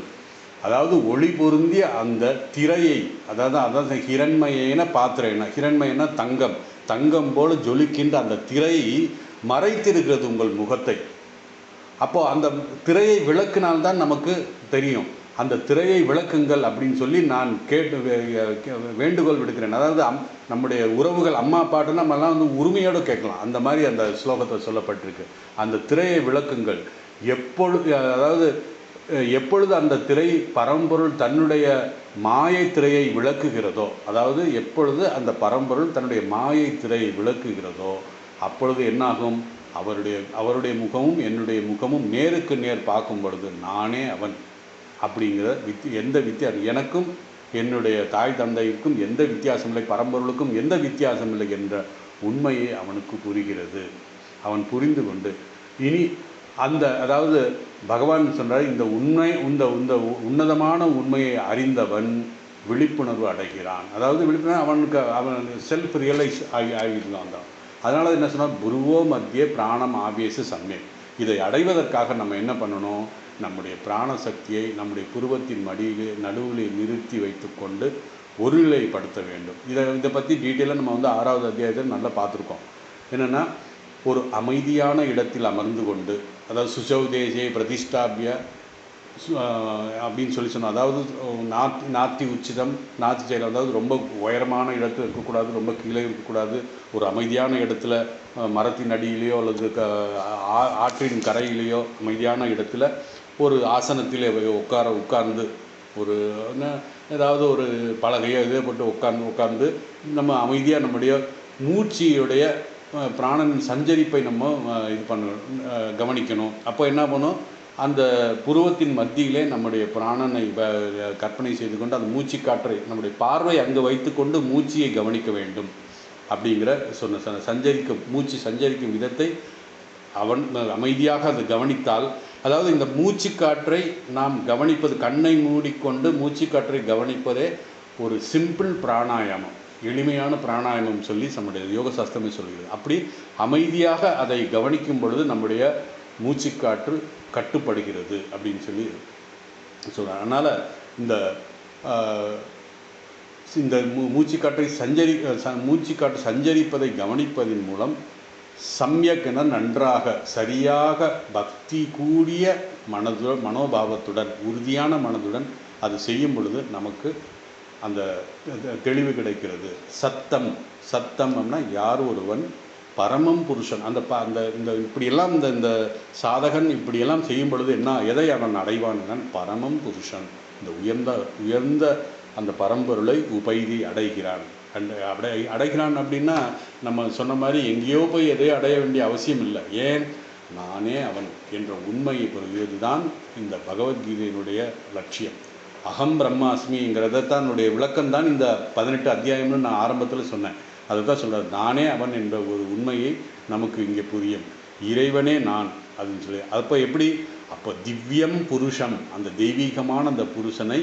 அதாவது ஒளி பொருந்திய அந்த திரையை, அதாவது ஹிரண்மயேன பாத்திரேன, ஹிரண்மயன தங்கம், தங்கம் போல ஜொலிக்கின்ற அந்த திரையை மறைத்திருக்கிறது உங்கள் முகத்தை. அப்போது அந்த திரையை விளக்கினால்தான் நமக்கு தெரியும். அந்த திரையை விளக்குங்கள் அப்படின்னு சொல்லி நான் வேண்டுகோள் விடுக்கிறேன். அதாவது நம்முடைய உறவுகள், அம்மா அப்பாட்டு நம்மெல்லாம் உரிமையோடு கேட்கலாம். அந்த மாதிரி அந்த ஸ்லோகத்தில் சொல்லப்பட்டிருக்கு. அந்த திரையை விளக்குங்கள். எப்பொழுது அந்த திரை பரம்பொருள் தன்னுடைய மாயை திரையை விளக்குகிறதோ, அதாவது எப்பொழுது அந்த பரம்பொருள் தன்னுடைய மாயை திரையை விளக்குகிறதோ, அப்பொழுது என்னாகும்? அவருடைய முகமும் என்னுடைய முகமும் நேருக்கு நேர் பார்க்கும் பொழுது நானே அவன் அப்படிங்கிற எந்த வித்தியாசம், எனக்கும் என்னுடைய தாய் தந்தைக்கும் எந்த வித்தியாசம் இல்லை, பரம்பொருளுக்கும் எந்த வித்தியாசம் இல்லை என்ற உண்மையை அவனுக்கு புரிகிறது. அவன் புரிந்து கொண்டு இனி அதாவது பகவான் சொல்கிறார், இந்த உன்னதமான உண்மையை அறிந்தவன் விழிப்புணர்வு அடைகிறான். அதாவது விழிப்புணர்வு அவன் செல்ஃப் ரியலைஸ் ஆகியிருந்தான் தான். அதனால் என்ன சொன்னால், புருவோ மத்திய பிராணம் ஆவேச சம்மே. இதை அடைவதற்காக நம்ம என்ன பண்ணணும்? நம்முடைய பிராணசக்தியை நம்முடைய புருவத்தின் நடுவிலே நிறுத்தி வைத்து கொண்டு ஒருநிலைப்படுத்த வேண்டும். இதை பற்றி டீட்டெயிலாக நம்ம 6வது அத்தியாயத்தில் நல்லா பார்த்துருக்கோம். என்னென்னா, ஒரு அமைதியான இடத்தில் அமர்ந்து கொண்டு, அதாவது சுசௌதேசே பிரதிஷ்டாபிய அப்படின்னு சொல்லி சொன்னோம். அதாவது நாத்தி உச்சிதம், நாத்தி செயல், அதாவது ரொம்ப உயரமான இடத்துல இருக்கக்கூடாது, ரொம்ப கீழே இருக்கக்கூடாது. ஒரு அமைதியான இடத்துல, மரத்தின் அடியிலேயோ அல்லது ஆற்றின் கரையிலேயோ அமைதியான இடத்துல ஒரு ஆசனத்திலே உட்கார்ந்து ஒரு ஏதாவது ஒரு பலகையோ இதே போட்டு உட்கார்ந்து நம்ம அமைதியாக நம்முடைய மூச்சியுடைய பிராணனின் சஞ்சரிப்பை நம்ம கவனிக்கணும். அப்போ என்ன பண்ணும்? அந்த புருவத்தின் மத்தியிலே நம்முடைய பிராணனை கற்பனை செய்து கொண்டு அந்த மூச்சு காற்றை நம்முடைய பார்வை அங்கு வைத்து கொண்டு மூச்சியை கவனிக்க வேண்டும். அப்படிங்கிற மூச்சு சஞ்சரிக்கும் விதத்தை அவன் அமைதியாக அதை கவனித்தால், அதாவது இந்த மூச்சு காற்றை நாம் கவனிப்பது, கண்ணை மூடிக்கொண்டு மூச்சு காற்றை கவனிப்பதே ஒரு சிம்பிள் பிராணாயாமம், எளிமையான பிராணாயாமம் சொல்லி நம்முடைய யோக சாஸ்திரமே சொல்கிறது. அப்படி அமைதியாக அதை கவனிக்கும் பொழுது நம்முடைய மூச்சுக்காற்று கட்டுப்படுகிறது அப்படின்னு சொல்லி சொல்கிறார். அதனால் இந்த மூச்சுக்காற்று சஞ்சரிப்பதை கவனிப்பதன் மூலம் சம்யக் என நன்றாக சரியாக பக்தி கூடிய மனோபாவத்துடன் உறுதியான மனதுடன் அது செய்யும் பொழுது நமக்கு அந்த தெளிவு கிடைக்கிறது. சத்தம் அப்படின்னா யார் ஒருவன் பரமம் புருஷன், இந்த இப்படியெல்லாம் இந்த சாதகன் இப்படியெல்லாம் செய்யும் பொழுது எதை அவன் அடைவான்? பரமம் புருஷன், இந்த உயர்ந்த அந்த பரம்பொருளை உபைதி அடைகிறான். அடைகிறான் அப்படின்னா நம்ம சொன்ன மாதிரி எங்கேயோ போய் எதையோ அடைய வேண்டிய அவசியம் இல்லை. ஏன்? நானே அவன் என்ற உண்மையை பெறுவது தான் இந்த பகவத்கீதையினுடைய லட்சியம். அகம் பிரம்மாஸ்மிங்கிறதான் என்னுடைய விளக்கம்தான் இந்த 18 அத்தியாயம்னு நான் ஆரம்பத்தில் சொன்னேன். அதை தான் சொல்கிறார், நானே அவன் என்ற ஒரு உண்மையை நமக்கு இங்கே புரியும். இறைவனே நான் அப்படின்னு சொல்லி, அப்போ திவ்யம் புருஷம், அந்த தெய்வீகமான அந்த புருஷனை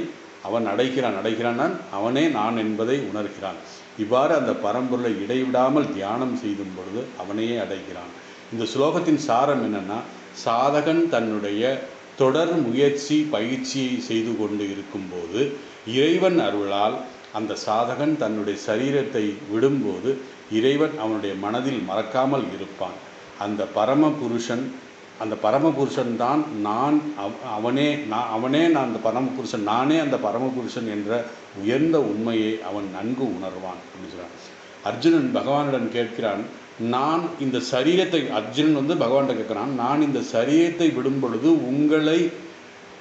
அவன் அடைகிறான். அவனே நான் என்பதை உணர்கிறான். இவ்வாறு அந்த பரம்பொருளை இடைவிடாமல் தியானம் செய்யும் பொழுது அவனையே அடைகிறான். இந்த ஸ்லோகத்தின் சாரம் என்னென்னா, சாதகன் தன்னுடைய தொடர் பயிற்சியை செய்து கொண்டு இருக்கும்போது இறைவன் அருளால் அந்த சாதகன் தன்னுடைய சரீரத்தை விடும்போது இறைவன் அவனுடைய மனதில் மறக்காமல் இருப்பான். அந்த பரமபுருஷன் தான் அவனே நான் அந்த பரமபுருஷன், நானே அந்த பரமபுருஷன் என்ற உயர்ந்த உண்மையை அவன் நன்கு உணர்வான் அப்படின்னு சொல்கிறான். அர்ஜுனன் பகவானிடம் கேட்கிறான், நான் இந்த சரீரத்தை, அர்ஜுனன் பகவான்கிட்ட கேட்குறான், நான் இந்த சரீரத்தை விடும் பொழுது உங்களை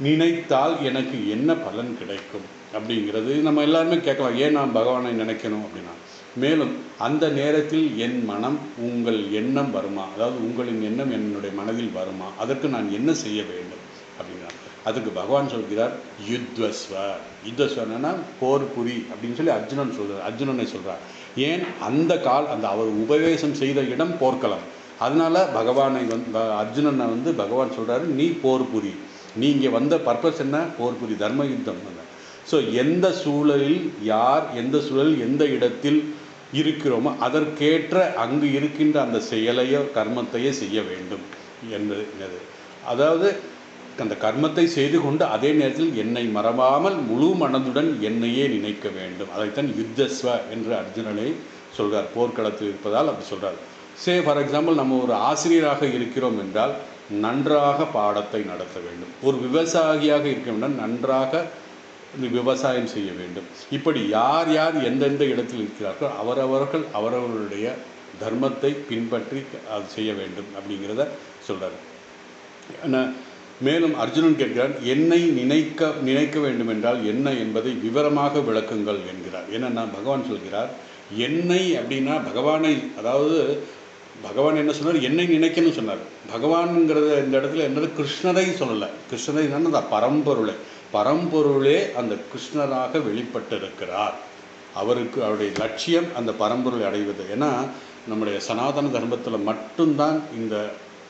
நினைத்தால் எனக்கு என்ன பலன் கிடைக்கும் அப்படிங்கிறது நம்ம எல்லாருமே கேட்கலாம். ஏன் நான் பகவானை நினைக்கணும் அப்படின்னா, மேலும் அந்த நேரத்தில் என் மனம் உங்கள் எண்ணம் வருமா, அதாவது உங்களின் எண்ணம் என்னுடைய மனதில் வருமா, அதற்கு நான் என்ன செய்ய வேண்டும் அப்படின்னா, அதுக்கு பகவான் சொல்கிறார், யுத்வஸ்வனா போர் புரி அப்படின்னு சொல்லி அர்ஜுனனை சொல்கிறார். ஏன்? அந்த அவர் உபதேசம் செய்த இடம் போர்க்களம். அதனால் பகவானை அர்ஜுனனை பகவான் சொல்கிறாரு, நீ போர் புரி, நீ இங்கே வந்த பர்பஸ் என்ன, போர் புரி, தர்ம யுத்தம். ஸோ எந்த சூழலில் யார் எந்த சூழலில் எந்த இடத்தில் இருக்கிறோமோ அதற்கேற்ற அங்கு இருக்கின்ற அந்த செயலையோ கர்மத்தையே செய்ய வேண்டும் என்பது. அதாவது அந்த கர்மத்தை செய்து கொண்டு அதே நேரத்தில் என்னை மறவாமல் முழு மனதுடன் என்னையே நினைக்க வேண்டும். அதைத்தான் யுத்தஸ்வ என்று அர்ஜுனனை சொல்கிறார். போர்க்களத்தில் இருப்பதால் அப்படி சொல்கிறார். ஃபார் எக்ஸாம்பிள், நம்ம ஒரு ஆசிரியராக இருக்கிறோம் என்றால் நன்றாக பாடத்தை நடத்த வேண்டும். ஒரு விவசாயியாக இருக்க வேண்டும், நன்றாக விவசாயம் செய்ய வேண்டும். இப்படி யார் யார் எந்தெந்த இடத்தில் இருக்கிறார்களோ அவரவர்களுடைய தர்மத்தை பின்பற்றி அது செய்ய வேண்டும் அப்படிங்கிறத சொல்கிறார். மேலும் அர்ஜுனன் கேட்கிறார், என்னை நினைக்க வேண்டும் என்றால் என்ன என்பதை விவரமாக விளக்குங்கள் என்கிறார். ஏன்னா பகவான் சொல்கிறார், என்னை அப்படின்னா பகவானை, அதாவது பகவான் என்ன சொன்னார், என்னை நினைக்கணும்னு சொன்னார். பகவான்ங்கிறத இந்த இடத்துல என்னது கிருஷ்ணரை சொல்லலை. கிருஷ்ணரை என்னன்னா பரம்பொருளே அந்த கிருஷ்ணராக வெளிப்பட்டிருக்கிறார். அவருடைய லட்சியம் அந்த பரம்பொருளை அடைவது. ஏன்னா நம்முடைய சனாதன தர்மத்தில் மட்டும்தான் இந்த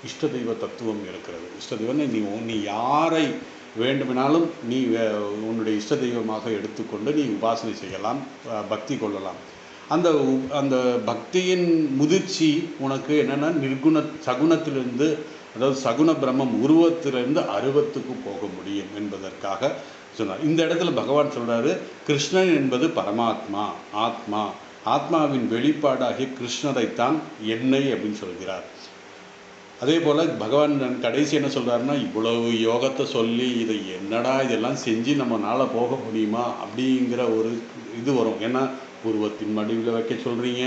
இஷ்ட தெய்வ தத்துவம் இருக்கிறது. இஷ்ட தெய்வம் நீ யாரை வேண்டுமானாலும் நீ உன்னுடைய இஷ்ட தெய்வமாக எடுத்துக்கொண்டு நீ உபாசனை செய்யலாம், பக்தி கொள்ளலாம். அந்த பக்தியின் முதிர்ச்சி உனக்கு என்னென்னா சகுனத்திலிருந்து, அதாவது சகுன பிரம்மம் உருவத்திலிருந்து அருவத்துக்கு போக முடியும் என்பதற்காக சொன்னார். இந்த இடத்துல பகவான் சொல்கிறாரு, கிருஷ்ணன் என்பது பரமாத்மா, ஆத்மாவின் வெளிப்பாடாகிய கிருஷ்ணரைத்தான் என்னை அப்படின்னு சொல்கிறார். அதே போல் பகவான் கடைசி என்ன சொல்கிறாருன்னா, இவ்வளவு யோகத்தை சொல்லி இதை என்னடா இதெல்லாம் செஞ்சு நம்மளால் போக முடியுமா அப்படிங்கிற ஒரு இது வரும். ஏன்னா உருவத்தின் மடிவில் வைக்க சொல்கிறீங்க,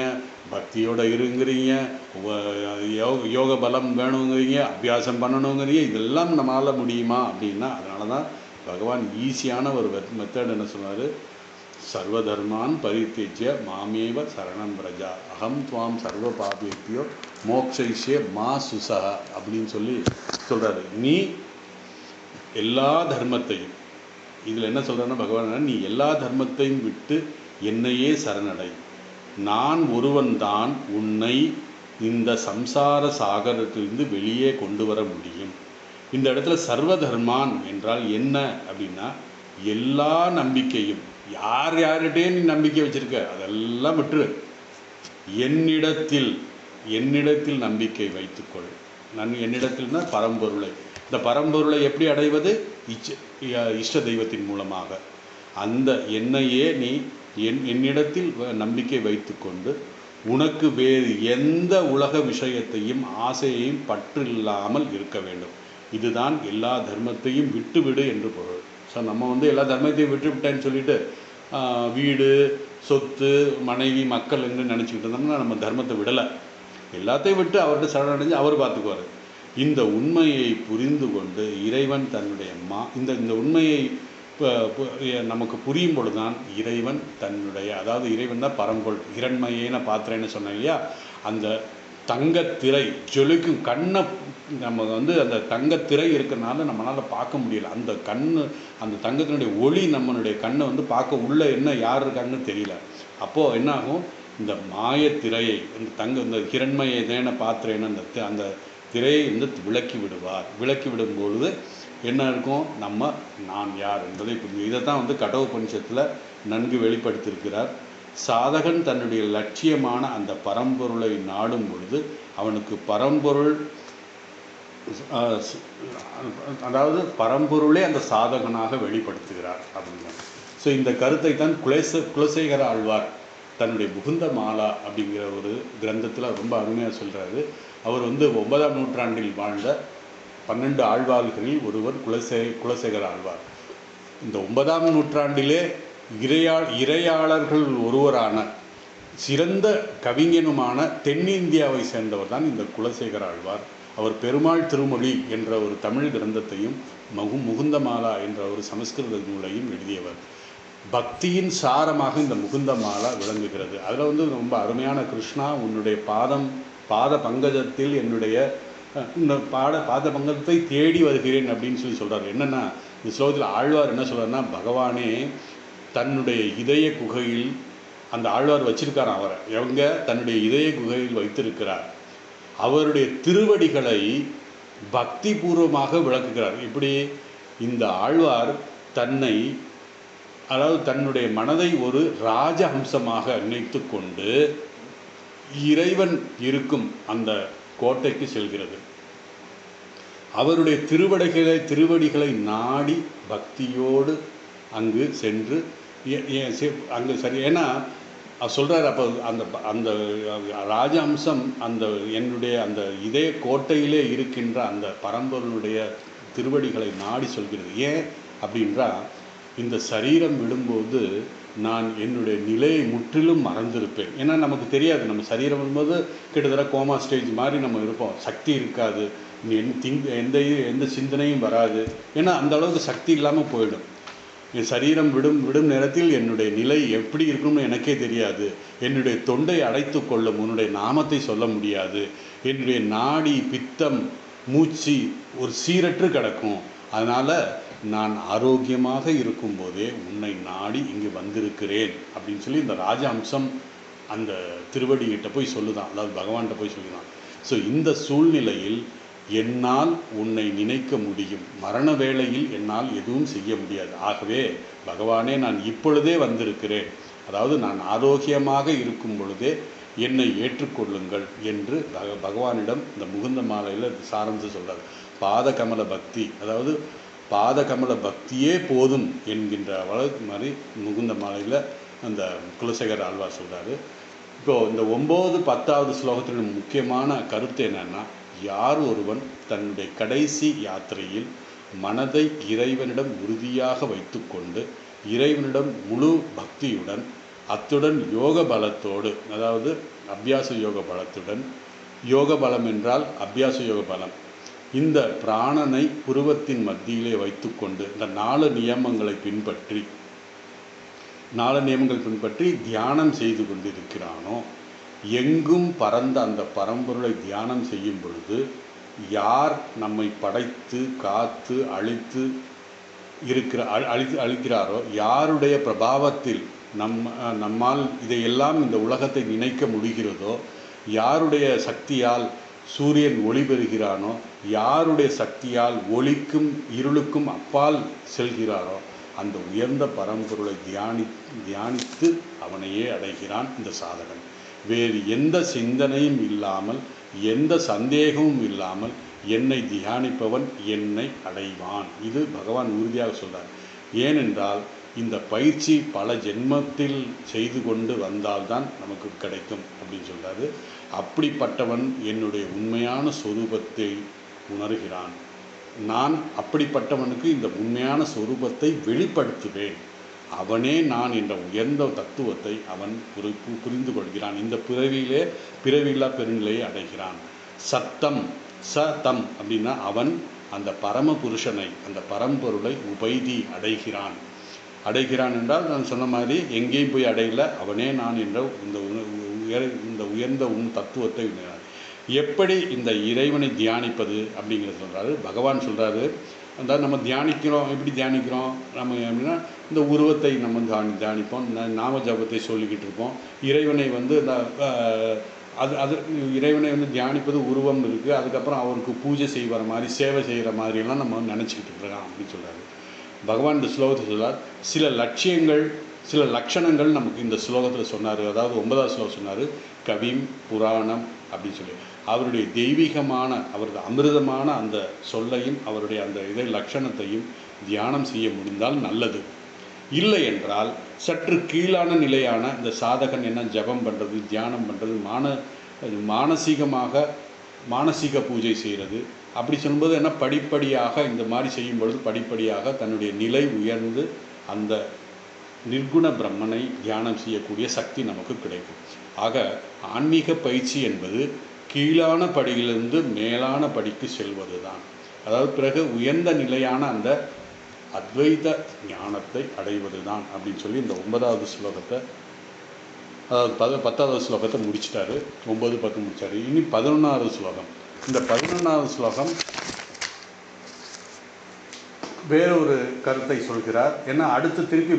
பக்தியோடு இருங்கிறீங்க, யோக பலம் வேணுங்கிறீங்க, அபியாசம் பண்ணணுங்கிறீங்க, இதெல்லாம் நம்மளால் முடியுமா அப்படின்னா, அதனால தான் பகவான் ஈஸியான ஒரு மெத்தட் என்ன சொன்னார், சர்வதர்மான் பரித்யஜ்ய மாமேவ சரணம் பிரஜா அகம் துவாம் சர்வ பாபேபியோ மோக்ஷயிஷ்யே மா சுசா அப்படின்னு சொல்கிறாரு. நீ எல்லா தர்மத்தையும், இதில் என்ன சொல்கிறேன்னா பகவான், நீ எல்லா தர்மத்தையும் விட்டு என்னையே சரணடை, நான் ஒருவன்தான் உன்னை இந்த சம்சார சாகரத்திலிருந்து வெளியே கொண்டு வர முடியும். இந்த இடத்துல சர்வதர்மான் என்றால் என்ன அப்படின்னா, எல்லா நம்பிக்கையும், யார்கிட்டே நீ நம்பிக்கை வச்சிருக்க அதெல்லாம் விட்டுரு, என்னிடத்தில் நம்பிக்கை வைத்துக்கொள். என்னிடத்தில்னா பரம்பொருளை. இந்த பரம்பொருளை எப்படி அடைவது? இஷ்ட தெய்வத்தின் மூலமாக. அந்த என்னையே நீ என்னிடத்தில் நம்பிக்கை வைத்து கொண்டு உனக்கு வேறு எந்த உலக விஷயத்தையும் ஆசையையும் பற்றில்லாமல் இருக்க வேண்டும். இதுதான் எல்லா தர்மத்தையும் விட்டுவிடு என்று பொருள். ஸோ நம்ம எல்லா தர்மத்தையும் விட்டுவிட்டேன்னு சொல்லிட்டு வீடு சொத்து மனைவி மக்கள் என்று நினச்சிக்கிட்டு இருந்தோம்னா நம்ம தர்மத்தை விடலை. எல்லாத்தையும் விட்டு அவர்கிட்ட சரணடைஞ்சு அவர் பார்த்துக்குவார். இந்த உண்மையை புரிந்து கொண்டு இறைவன் தன்னுடைய இந்த உண்மையை நமக்கு புரியும் பொழுதுதான் இறைவன் தன்னுடைய, அதாவது இறைவன் தான் பரம்பொருள், இரண்மையேன பாத்திரன்னு சொன்னேன் இல்லையா, அந்த தங்கத்திரை ஜொலிக்கும் கண்ணை நம்ம அந்த தங்கத்திரை இருக்கிறனால நம்மளால் பார்க்க முடியல. அந்த தங்கத்தினுடைய ஒளி நம்மளுடைய கண்ணை பார்க்க உள்ள என்ன யார் இருக்காங்கன்னு தெரியல. அப்போது என்ன ஆகும், இந்த மாயத்திரையை இந்த ஹிரண்மயேன பாத்திரேன அந்த திரையை விளக்கி விடுவார். விளக்கி விடும்பொழுது என்ன இருக்கும், நான் யார் என்பதை புரிஞ்சு. இதை தான் கடோபனிஷத்தில் நன்கு வெளிப்படுத்தியிருக்கிறார். சாதகன் தன்னுடைய லட்சியமான அந்த பரம்பொருளை நாடும் பொழுது அவனுக்கு பரம்பொருள், அதாவது பரம்பொருளே அந்த சாதகனாக வெளிப்படுத்துகிறார் அப்படின்னா. ஸோ இந்த கருத்தை தான் குலசேகர ஆழ்வார் தன்னுடைய முகுந்த மாலா அப்படிங்கிற ஒரு கிரந்தத்தில் ரொம்ப அருமையாக சொல்கிறாரு. அவர் 9ஆம் நூற்றாண்டில் வாழ்ந்த 12 ஆழ்வார்களில் ஒருவர் குலசேகர ஆழ்வார். இந்த 9ஆம் நூற்றாண்டிலே இறையாளர்கள் ஒருவரான சிறந்த கவிஞனுமான தென்னிந்தியாவை சேர்ந்தவர் தான் இந்த குலசேகர ஆழ்வார். அவர் பெருமாள் திருமொழி என்ற ஒரு தமிழ் கிரந்தத்தையும் முகுந்த மாலா என்ற ஒரு சமஸ்கிருத நூலையும் எழுதியவர். பக்தியின் சாரமாக இந்த முகுந்த மாலா விளங்குகிறது. அதில் ரொம்ப அருமையான கிருஷ்ணா உன்னுடைய பாத பங்கஜத்தில் என்னுடைய இந்த பாத பங்கத்தை தேடி வருகிறேன் அப்படின்னு சொல்கிறார். என்னென்னா இந்த ஸ்லோகத்தில் ஆழ்வார் என்ன சொல்கிறாருன்னா, பகவானே தன்னுடைய இதய குகையில் அந்த ஆழ்வார் வச்சிருக்கார். அவரை தன்னுடைய இதய குகையில் வைத்திருக்கிறார். அவருடைய திருவடிகளை பக்தி பூர்வமாக விளக்குகிறார். இப்படி இந்த ஆழ்வார் தன்னை, அதாவது தன்னுடைய மனதை ஒரு ராஜ அம்சமாக நினைத்து கொண்டு இறைவன் இருக்கும் அந்த கோட்டைக்கு செல்கிறது. அவருடைய திருவடிகளை நாடி பக்தியோடு அங்கு சென்று அங்கு சரி. ஏன்னா சொல்கிறார், அப்போ அந்த அந்த ராஜ அம்சம் அந்த என்னுடைய அந்த இதே கோட்டையிலே இருக்கின்ற அந்த பரம்பொருளுடைய திருவடிகளை நாடி சொல்கிறது. ஏன் அப்படின்றா, இந்த சரீரம் விடும்போது நான் என்னுடைய நிலையை முற்றிலும் மறந்திருப்பேன். ஏன்னா நமக்கு தெரியாது, நம்ம சரீரம் விடும்போது கிட்டத்தட்ட கோமா ஸ்டேஜ் மாதிரி நம்ம இருப்போம். சக்தி இருக்காது, எந்த சிந்தனையும் வராது. ஏன்னா அந்த அளவுக்கு சக்தி இல்லாமல் போயிடும். என் சரீரம் விடும் நேரத்தில் என்னுடைய நிலை எப்படி இருக்கணும்னு எனக்கே தெரியாது. என்னுடைய தொண்டை அடைத்து கொள்ளும் உன்னுடைய நாமத்தை சொல்ல முடியாது. என்னுடைய நாடி பித்தம் மூச்சு ஒரு சீரற்று கிடக்கும். அதனால் நான் ஆரோக்கியமாக இருக்கும்போதே உன்னை நாடி இங்கு வந்திருக்கிறேன் அப்படின்னு சொல்லி இந்த ராஜ அம்சம் அந்த திருவடிகிட்ட போய் சொல்லுதான், அதாவது பகவான்கிட்ட போய் சொல்லுதான். ஸோ இந்த சூழ்நிலையில் என்னால் உன்னை நினைக்க முடியும், மரண வேளையில் என்னால் எதுவும் செய்ய முடியாது. ஆகவே பகவானே நான் இப்பொழுதே வந்திருக்கிறேன், அதாவது நான் ஆரோக்கியமாக இருக்கும் பொழுதே என்னை ஏற்றுக்கொள்ளுங்கள் என்று பகவானிடம் இந்த முகுந்த மாலையில் சாரம்சு சொல்கிறார். பாதகமல பக்தி, அதாவது பாதகமல பக்தியே போதும் என்கின்ற வழக்கு மாதிரி முகுந்த மாலையில் அந்த குலசேகர ஆழ்வார் சொல்கிறாரு. இப்போது இந்த 9, 10வது ஸ்லோகத்தின் முக்கியமான கருத்து என்னென்னா, யார் ஒருவன் தன்னுடைய கடைசி யாத்திரையில் மனதை இறைவனிடம் உறுதியாக வைத்து கொண்டு இறைவனிடம் முழு பக்தியுடன் அத்துடன் யோக பலத்தோடு, அதாவது அபியாச யோக பலத்துடன், யோக பலம் என்றால் அபியாச யோக பலம், இந்த பிராணனை புருவத்தின் மத்தியிலே வைத்து கொண்டு இந்த 4 நியமங்களை பின்பற்றி தியானம் செய்து கொண்டிருக்கிறானோ, எங்கும் பறந்த அந்த பரம்பொருளை தியானம் செய்யும் பொழுது யார் நம்மை படைத்து காத்து அழிக்கிறாரோ, யாருடைய பிரபாவத்தில் நம்மால் இதையெல்லாம் இந்த உலகத்தை நினைக்க முடிகிறதோ, யாருடைய சக்தியால் சூரியன் ஒளி பெறுகிறானோ, யாருடைய சக்தியால் ஒளிக்கும் இருளுக்கும் அப்பால் செல்கிறாரோ, அந்த உயர்ந்த பரம்பொருளை தியானித்து அவனையே அடைகிறான் இந்த சாதகன். வேறு எந்த சிந்தனையும் இல்லாமல், எந்த சந்தேகமும் இல்லாமல் என்னை தியானிப்பவன் என்னை அடைவான். இது பகவான் உறுதியாக சொல்றார். ஏனென்றால் இந்த பயிற்சி பல ஜென்மத்தில் செய்து கொண்டு வந்தால்தான் நமக்கு கிடைக்கும் அப்படின்னு சொல்றாரு. அப்படிப்பட்டவன் என்னுடைய உண்மையான சொரூபத்தை உணர்கிறான். நான் அப்படிப்பட்டவனுக்கு இந்த உண்மையான சொரூபத்தை வெளிப்படுத்துவேன். அவனே நான் என்ற உயர்ந்த தத்துவத்தை அவன் புரிந்து கொள்கிறான். இந்த பிறவியில்லா பெருநிலையை அடைகிறான். சத்தம் அப்படின்னா அவன் அந்த பரம புருஷனை, அந்த பரம்பொருளை உபைதி அடைகிறான் என்றால் நான் சொன்ன மாதிரி எங்கேயும் போய் அடையல, அவனே நான் என்ற இந்த உயர்ந்த தத்துவத்தை எப்படி இந்த இறைவனை தியானிப்பது அப்படிங்கிறத சொல்கிறாரு. பகவான் சொல்கிறாரு, அந்த நம்ம தியானிக்கிறோம். எப்படி தியானிக்கிறோம்? நம்ம எப்படின்னா இந்த உருவத்தை நம்ம தியானிப்போம், நாம ஜபத்தை சொல்லிக்கிட்டு இருப்போம். இறைவனை இறைவனை தியானிப்பது உருவம் இருக்குது. அதுக்கப்புறம் அவருக்கு பூஜை செய்கிற மாதிரி, சேவை செய்கிற மாதிரியெல்லாம் நம்ம நினச்சிக்கிட்டு இருக்கோம் அப்படின்னு சொல்கிறாரு. பகவான் இந்த ஸ்லோகத்தை சொல்கிறார். சில லட்சணங்கள் நமக்கு இந்த ஸ்லோகத்தில் சொன்னார். அதாவது 9வது ஸ்லோகம் சொன்னார், கவிம் புராணம் அப்படின்னு சொல்லி அவருடைய தெய்வீகமான, அவரது அமிர்தமான அந்த சொல்லையும் அவருடைய அந்த லட்சணத்தையும் தியானம் செய்ய முடிந்தால் நல்லது. இல்லை என்றால் சற்று கீழான நிலையான இந்த சாதகன் என்ன ஜபம் பண்ணுறது, தியானம் பண்ணுறது, மானசீக பூஜை செய்கிறது அப்படி சொல்லும்போது என்ன, படிப்படியாக இந்த மாதிரி செய்யும் பொழுது படிப்படியாக தன்னுடைய நிலை உயர்ந்து அந்த நிர்குண பிரம்மனை தியானம் செய்யக்கூடிய சக்தி நமக்கு கிடைக்கும். ஆக ஆன்மீக பயிற்சி என்பது கீழான படியிலிருந்து மேலான படிக்கு செல்வது தான். அதாவது பிறகு உயர்ந்த நிலையான அந்த அத்வைத ஞானத்தை அடைவது தான் அப்படின்னு சொல்லி இந்த 9வது ஸ்லோகத்தை, அதாவது 10வது ஸ்லோகத்தை முடிச்சிட்டாரு. 9, 10 முடிச்சாரு. இனி 11வது ஸ்லோகம். இந்த 11வது ஸ்லோகம் வேறொரு கருத்தை சொல்கிறார். ஏன்னா அடுத்து திருப்பி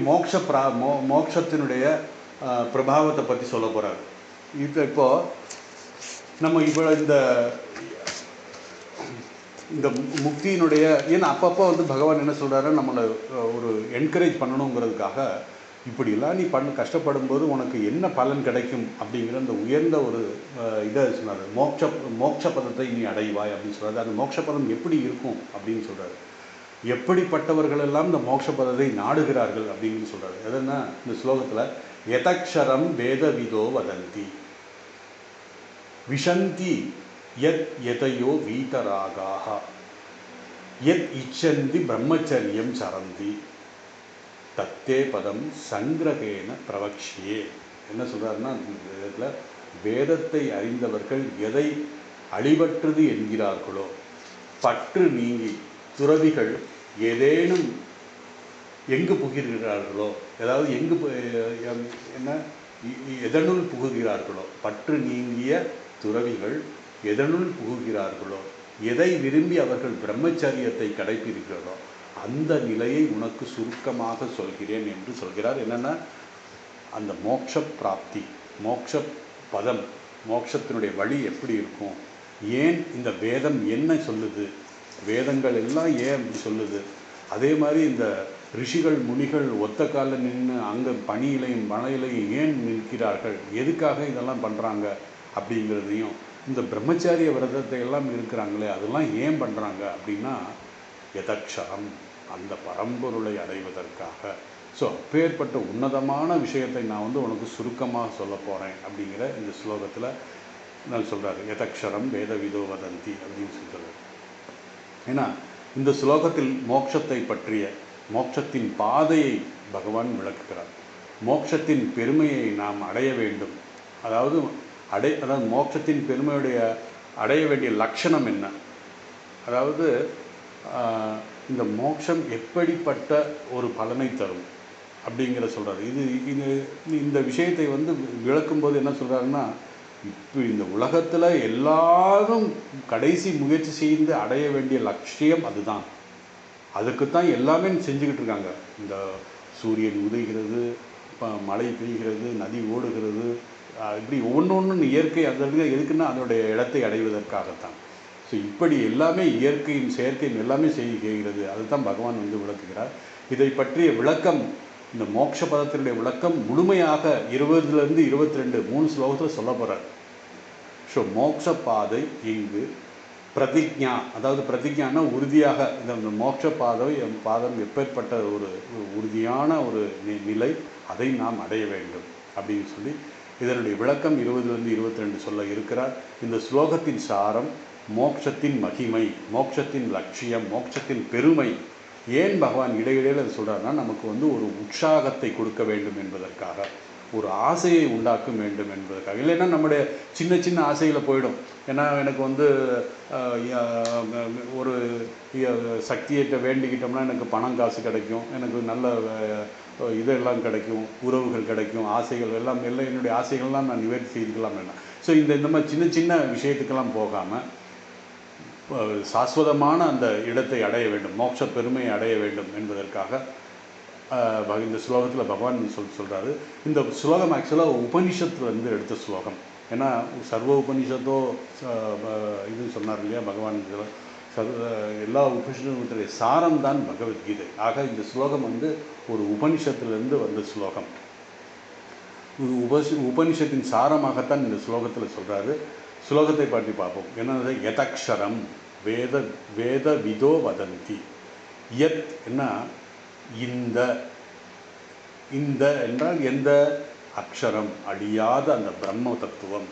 மோட்சத்தினுடைய பிரபாவத்தை பற்றி சொல்ல போகிறார். இப்போது நம்ம இப்போ இந்த இந்த முக்தியினுடைய ஏன்னா அப்பப்போ வந்து பகவான் என்ன சொல்கிறாரு, நம்மளை ஒரு என்கரேஜ் பண்ணணுங்கிறதுக்காக இப்படிலாம் நீ கஷ்டப்படும் போது உனக்கு என்ன பலன் கிடைக்கும் அப்படிங்கிற அந்த உயர்ந்த ஒரு இதை சொன்னார். மோட்ச பதத்தை நீ அடைவாய் அப்படின்னு சொல்கிறாரு. அந்த மோட்ச பதம் எப்படி இருக்கும் அப்படின்னு சொல்கிறாரு. எப்படிப்பட்டவர்கள் எல்லாம் இந்த மோட்ச பதத்தை நாடுகிறார்கள் அப்படின்னு சொல்கிறாரு. எதுன்னா இந்த ஸ்லோகத்தில் யதக்ஷரம் வேதவிதோ வதந்தி விஷந்தி யத் யதையோ வீதராகாக யத் இச்சந்தி பிரம்மச்சரியம் சரந்தி தத்தே பதம் சங்கிரகேன பிரவக்ஷியே. என்ன சொல்கிறாருன்னா, இந்த இதில் வேதத்தை அறிந்தவர்கள் எதை அழிவற்றது என்கிறார்களோ, பற்று நீங்கி துறவிகள் ஏதேனும் எங்கு புகுகிறார்களோ, அதாவது என்ன எதனுள் புகுகிறார்களோ, பற்று நீங்கிய துறவிகள் எதனுள் புகுகிறார்களோ, எதை விரும்பி அவர்கள் பிரம்மச்சரியத்தை கடைபிடிக்கிறார்களோ அந்த நிலையை உனக்கு சுருக்கமாக சொல்கிறேன் என்று சொல்கிறார். என்னென்னா, அந்த மோட்ச பிராப்தி, மோட்ச பதம், மோட்சத்தினுடைய வழி எப்படி இருக்கும், ஏன் இந்த வேதம் என்ன சொல்லுது, வேதங்கள் எல்லாம் ஏன் அப்படி சொல்லுது, அதே மாதிரி இந்த ரிஷிகள் முனிகள் ஒத்த காலில் நின்று அங்கே பனியிலையும் மழையிலையும் ஏன் நிற்கிறார்கள், எதுக்காக இதெல்லாம் பண்ணுறாங்க அப்படிங்கிறதையும், இந்த பிரம்மச்சாரிய விரதத்தை எல்லாம் இருக்கிறாங்களே அதெல்லாம் ஏன் பண்ணுறாங்க அப்படின்னா, யதக்ஷரம் அந்த பரம்பொருளை அடைவதற்காக. ஸோ அப்பேற்பட்ட உன்னதமான விஷயத்தை நான் வந்து உனக்கு சுருக்கமாக சொல்ல போகிறேன் அப்படிங்கிற இந்த ஸ்லோகத்தில் நான் சொல்கிறாரு. யதக்ஷரம் வேதவிதோ வதந்தி அப்படின்னு சொல்கிறார். ஏன்னா இந்த ஸ்லோகத்தில் மோட்சத்தை பற்றிய, மோட்சத்தின் பாதையை பகவான் விளக்குகிறார். மோட்சத்தின் பெருமையை நாம் அடைய வேண்டும், அதாவது மோட்சத்தின் பெருமையுடைய அடைய வேண்டிய லட்சணம் என்ன, அதாவது இந்த மோட்சம் எப்படிப்பட்ட ஒரு பலனை தரும் அப்படிங்கிற சொல்கிறாரு. இந்த விஷயத்தை வந்து விளக்கும்போது என்ன சொல்கிறாருன்னா, இப்போ இந்த உலகத்தில் எல்லாரும் கடைசி முயற்சி செய்து அடைய வேண்டிய லட்சியம் அதுதான். அதுக்குத்தான் எல்லாமே செஞ்சுக்கிட்டு இருக்காங்க. இந்த சூரியன் உதைகிறது, மழை பெய்கிறது, நதி ஓடுகிறது, இப்படி ஒவ்வொன்று இயற்கை அதற்கு எதுக்குன்னா அதனுடைய இடத்தை அடைவதற்காகத்தான். ஸோ இப்படி எல்லாமே இயற்கையும் செயற்கையும் எல்லாமே செய்கிறது. அதுதான் பகவான் வந்து விளக்குகிறார். இதை பற்றிய விளக்கம், இந்த மோட்ச பதத்தினுடைய விளக்கம் முழுமையாக 20லேருந்து 22 3 ஸ்லோகத்தில் சொல்ல போகிறார். ஸோ மோட்ச பாதை இங்கு பிரதிஜா, அதாவது பிரதிஜானா உறுதியாக, இந்த மோட்ச பாதம் எப்பேற்பட்ட ஒரு உறுதியான ஒரு நிலை, அதை நாம் அடைய வேண்டும் அப்படின்னு சொல்லி இதனுடைய விளக்கம் 20லேருந்து 22 சொல்ல இருக்கிறார். இந்த ஸ்லோகத்தின் சாரம் மோட்சத்தின் மகிமை, மோட்சத்தின் லட்சியம், மோட்சத்தின் பெருமை. ஏன் பகவான் இடையிடையில் அது சொல்கிறாருன்னா, நமக்கு வந்து ஒரு உற்சாகத்தை கொடுக்க வேண்டும் என்பதற்காக, ஒரு ஆசையை உண்டாக்க வேண்டும் என்பதற்காக. இல்லைன்னா நம்முடைய சின்ன சின்ன ஆசைகளை போயிடும். ஏன்னா எனக்கு வந்து ஒரு சக்தியிட்ட வேண்டிக்கிட்டோம்னா எனக்கு பணம் காசு கிடைக்கும், எனக்கு நல்ல இதெல்லாம் கிடைக்கும், உறவுகள் கிடைக்கும், ஆசைகள் எல்லாம் என்னுடைய ஆசைகள்லாம் நான் நிவர்த்தி செய்துக்கலாம் வேண்டாம். ஸோ இந்த மாதிரி சின்ன சின்ன விஷயத்துக்கெல்லாம் போகாமல் சாஸ்வதமான அந்த இடத்தை அடைய வேண்டும், மோட்ச பெருமையை அடைய வேண்டும் என்பதற்காக இந்த ஸ்லோகத்தில் பகவான் சொல்கிறாரு. இந்த ஸ்லோகம் ஆக்சுவலாக உபனிஷத்துலேருந்து எடுத்த ஸ்லோகம். ஏன்னா சர்வ உபனிஷத்தோ இது சொன்னார் இல்லையா பகவான், எல்லா உபனிஷத்துடைய சாரம் தான் பகவத்கீதை. ஆக இந்த ஸ்லோகம் வந்து ஒரு உபனிஷத்துலேருந்து வந்த ஸ்லோகம். உபனிஷத்தின் சாரமாகத்தான் இந்த ஸ்லோகத்தில் சொல்கிறாரு. ஸ்லோகத்தை பற்றி பார்ப்போம். என்னது? யதக்ஷரம் வேத விதோ வதந்தி. யத் என்ன? இந்த என்றால் எந்த அக்ஷரம், அழியாத அந்த பிரம்ம தத்துவம்,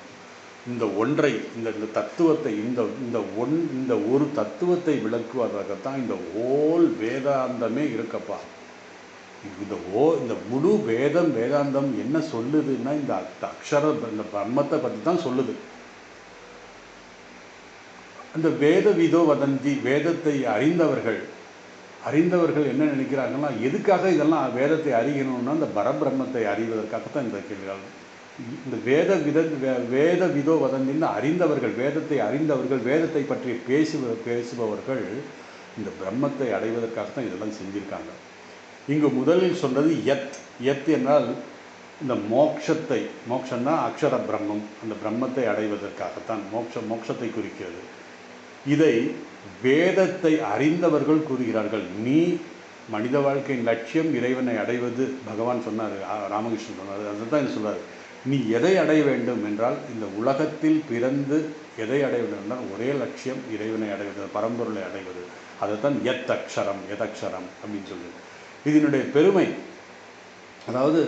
இந்த ஒன்றை, இந்த தத்துவத்தை, இந்த ஒரு தத்துவத்தை விளக்குவதற்காகத்தான் இந்த ஓல் வேதாந்தமே இருக்கப்பா. இந்த முழு வேதாந்தம் என்ன சொல்லுதுன்னா, இந்த அக்ஷரம், இந்த பிரம்மத்தை பற்றி தான் சொல்லுது. அந்த வேத விதோ வதந்தி, வேதத்தை அறிந்தவர்கள் என்ன நினைக்கிறாங்கன்னா, எதுக்காக இதெல்லாம் வேதத்தை அறியணும்னா அந்த பரபிரம்மத்தை அறிவதற்காகத்தான் இந்த கேள்விகள். இந்த வேத விதோ வதந்தின்னு அறிந்தவர்கள், வேதத்தை அறிந்தவர்கள், வேதத்தை பற்றி பேசுபவர்கள் இந்த பிரம்மத்தை அடைவதற்காகத்தான் இதெல்லாம் செஞ்சுருக்காங்க. இங்கு முதலில் சொன்னது யத். யத் என்றால் இந்த மோட்சம்னா அக்ஷர பிரம்மம், அந்த பிரம்மத்தை அடைவதற்காகத்தான் மோட்சத்தை குறிக்கிறது. இதை வேதத்தை அறிந்தவர்கள் கூறுகிறார்கள். நீ மனித வாழ்க்கையின் லட்சியம் இறைவனை அடைவது. பகவான் சொன்னார், ராமகிருஷ்ணன் சொன்னார், அதுதான் என்ன சொல்றாரு, நீ எதை அடைய வேண்டும் என்றால் இந்த உலகத்தில் பிறந்து எதை அடைய வேண்டும் என்றால் ஒரே லட்சியம் இறைவனை அடைவது, பரம்பொருளை அடைவது. அதைத்தான் எதக்ஷரம் அப்படின்னு சொல்லுது. இதனுடைய பெருமை, அதாவது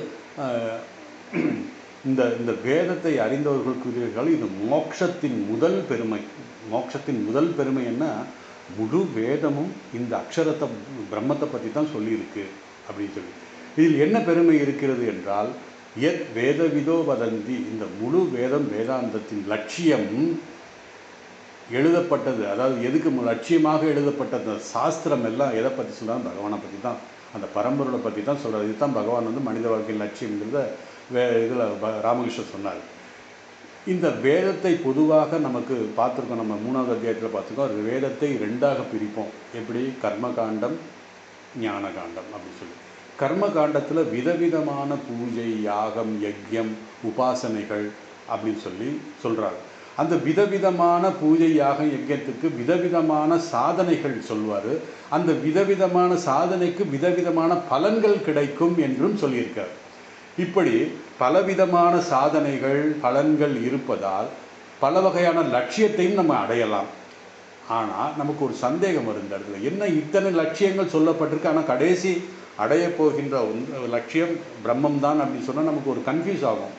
இந்த வேதத்தை அறிந்தவர்கள் கூறுகிறார்கள், இது மோட்சத்தின் முதல் பெருமை. மோட்சத்தின் முதல் பெருமை என்ன, முழு வேதமும் இந்த அக்ஷரத்தை பிரம்மத்தை பற்றி தான் சொல்லியிருக்கு அப்படின்னு சொல்லி. இதில் என்ன பெருமை இருக்கிறது என்றால், எத் வேதவிதோ வதந்தி, இந்த முழு வேதாந்தத்தின் லட்சியம் எழுதப்பட்டது, அதாவது எதுக்கு லட்சியமாக எழுதப்பட்ட அந்த சாஸ்திரம் எல்லாம் எதை பற்றி சொல்கிறாங்க, பகவானை பற்றி தான், அந்த பரம்பொருளை பற்றி தான் சொல்கிறார். இதுதான் பகவான் மனித வாழ்க்கையின் லட்சியங்கிறத இதில் ராமகிருஷ்ணன் சொன்னார். இந்த வேதத்தை பொதுவாக நமக்கு பார்த்துருக்கோம், நம்ம 3வது அத்தியாயத்தில் பார்த்துருக்கோம். வேதத்தை 2ஆக பிரிப்போம். எப்படி, கர்மகாண்டம், ஞான காண்டம் அப்படின்னு சொல்லி. கர்மகாண்டத்தில் விதவிதமான பூஜை, யாகம், யஜ்யம், உபாசனைகள் அப்படின்னு சொல்லி சொல்கிறாங்க. அந்த விதவிதமான பூஜை, யாகம், யஜ்யத்துக்கு விதவிதமான சாதனைகள் சொல்வார். அந்த விதவிதமான சாதனைக்கு விதவிதமான பலன்கள் கிடைக்கும் என்றும் சொல்லியிருக்கார். இப்படி பலவிதமான சாதனைகள், பலன்கள் இருப்பதால் பல வகையான லட்சியத்தையும் நம்ம அடையலாம். ஆனால் நமக்கு ஒரு சந்தேகம் வரும் இந்த இடத்துல, என்ன இத்தனை லட்சியங்கள் சொல்லப்பட்டிருக்கு, ஆனால் கடைசி அடைய போகின்ற லட்சியம் பிரம்மம் தான் அப்படின்னு சொன்னால் நமக்கு ஒரு கன்ஃபியூஸ் ஆகும்.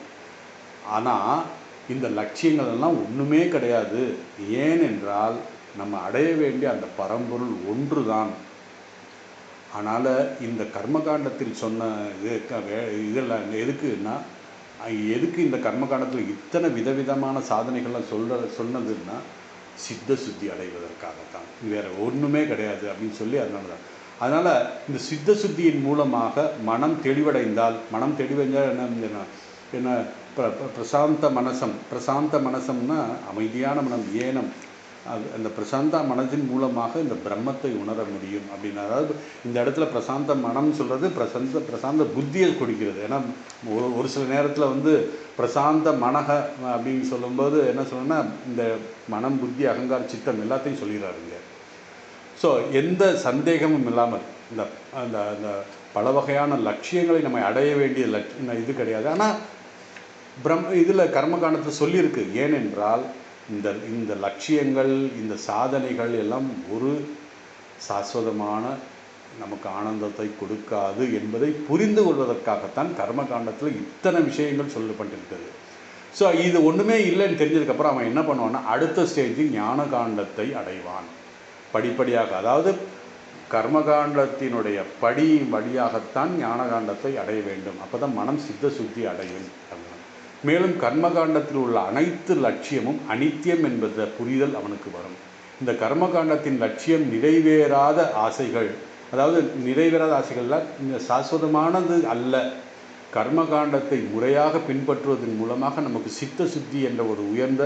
ஆனால் இந்த லட்சியங்கள் எல்லாம் ஒன்றுமே கிடையாது. ஏனென்றால் நம்ம அடைய வேண்டிய அந்த பரம்பொருள் ஒன்று தான். அதனால் இந்த கர்மகாண்டத்தில் சொன்ன இதெல்லாம் எதுக்குன்னா, எதுக்கு இந்த கர்மகாண்டத்தில் இத்தனை விதவிதமான சாதனைகள்லாம் சொன்னதுன்னா சித்த சுத்தி அடைவதற்காகத்தான், வேறு ஒன்றுமே கிடையாது அப்படின்னு சொல்லி. அதனால் இந்த சித்த சுத்தியின் மூலமாக மனம் தெளிவடைந்தால் என்ன பிரசாந்த மனசம்னா அமைதியான மனம், ஏனம். அந்த பிரசாந்த மனதின் மூலமாக இந்த பிரம்மத்தை உணர முடியும் அப்படின்னு. அதாவது இந்த இடத்துல பிரசாந்த மனம் சொல்கிறது பிரசாந்த புத்தியை கொடுக்கிறது. ஏன்னா ஒரு சில நேரத்தில் பிரசாந்த மனக அப்படின்னு சொல்லும்போது என்ன சொல்லணும்னா, இந்த மனம், புத்தி, அகங்கார, சித்தம் எல்லாத்தையும் சொல்லிடுறாருங்க. ஸோ எந்த சந்தேகமும் இல்லாமல் இந்த அந்த அந்த பல வகையான லட்சியங்களை நம்ம அடைய வேண்டிய இது கிடையாது. ஆனால் இதில் கர்மகாண்டத்தில் சொல்லியிருக்கு. ஏனென்றால் இந்த லட்சியங்கள், இந்த சாதனைகள் எல்லாம் ஒரு சாஸ்வதமான நமக்கு ஆனந்தத்தை கொடுக்காது என்பதை புரிந்து கொள்வதற்காகத்தான் கர்மகாண்டத்தில் இத்தனை விஷயங்கள் சொல்லப்பட்டிருக்கிறது. ஸோ இது ஒன்றுமே இல்லைன்னு தெரிஞ்சதுக்கப்புறம் அவன் என்ன பண்ணுவான்னா, அடுத்த ஸ்டேஜில் ஞான காண்டத்தை அடைவான் படிப்படியாக. அதாவது கர்மகாண்டத்தினுடைய வழியாகத்தான் ஞான காண்டத்தை அடைய வேண்டும். அப்போ தான் மனம் சித்த சுத்தி அடையும். மேலும் கர்மகாண்டத்தில் உள்ள அனைத்து லட்சியமும் அனித்தியம் என்பத புரிதல் அவனுக்கு வரும். இந்த கர்மகாண்டத்தின் லட்சியம் நிறைவேறாத ஆசைகள், அதாவது நிறைவேறாத ஆசைகள்லாம் இந்த சாஸ்வதமானது அல்ல. கர்மகாண்டத்தை முறையாக பின்பற்றுவதன் மூலமாக நமக்கு சித்த சுத்தி என்ற ஒரு உயர்ந்த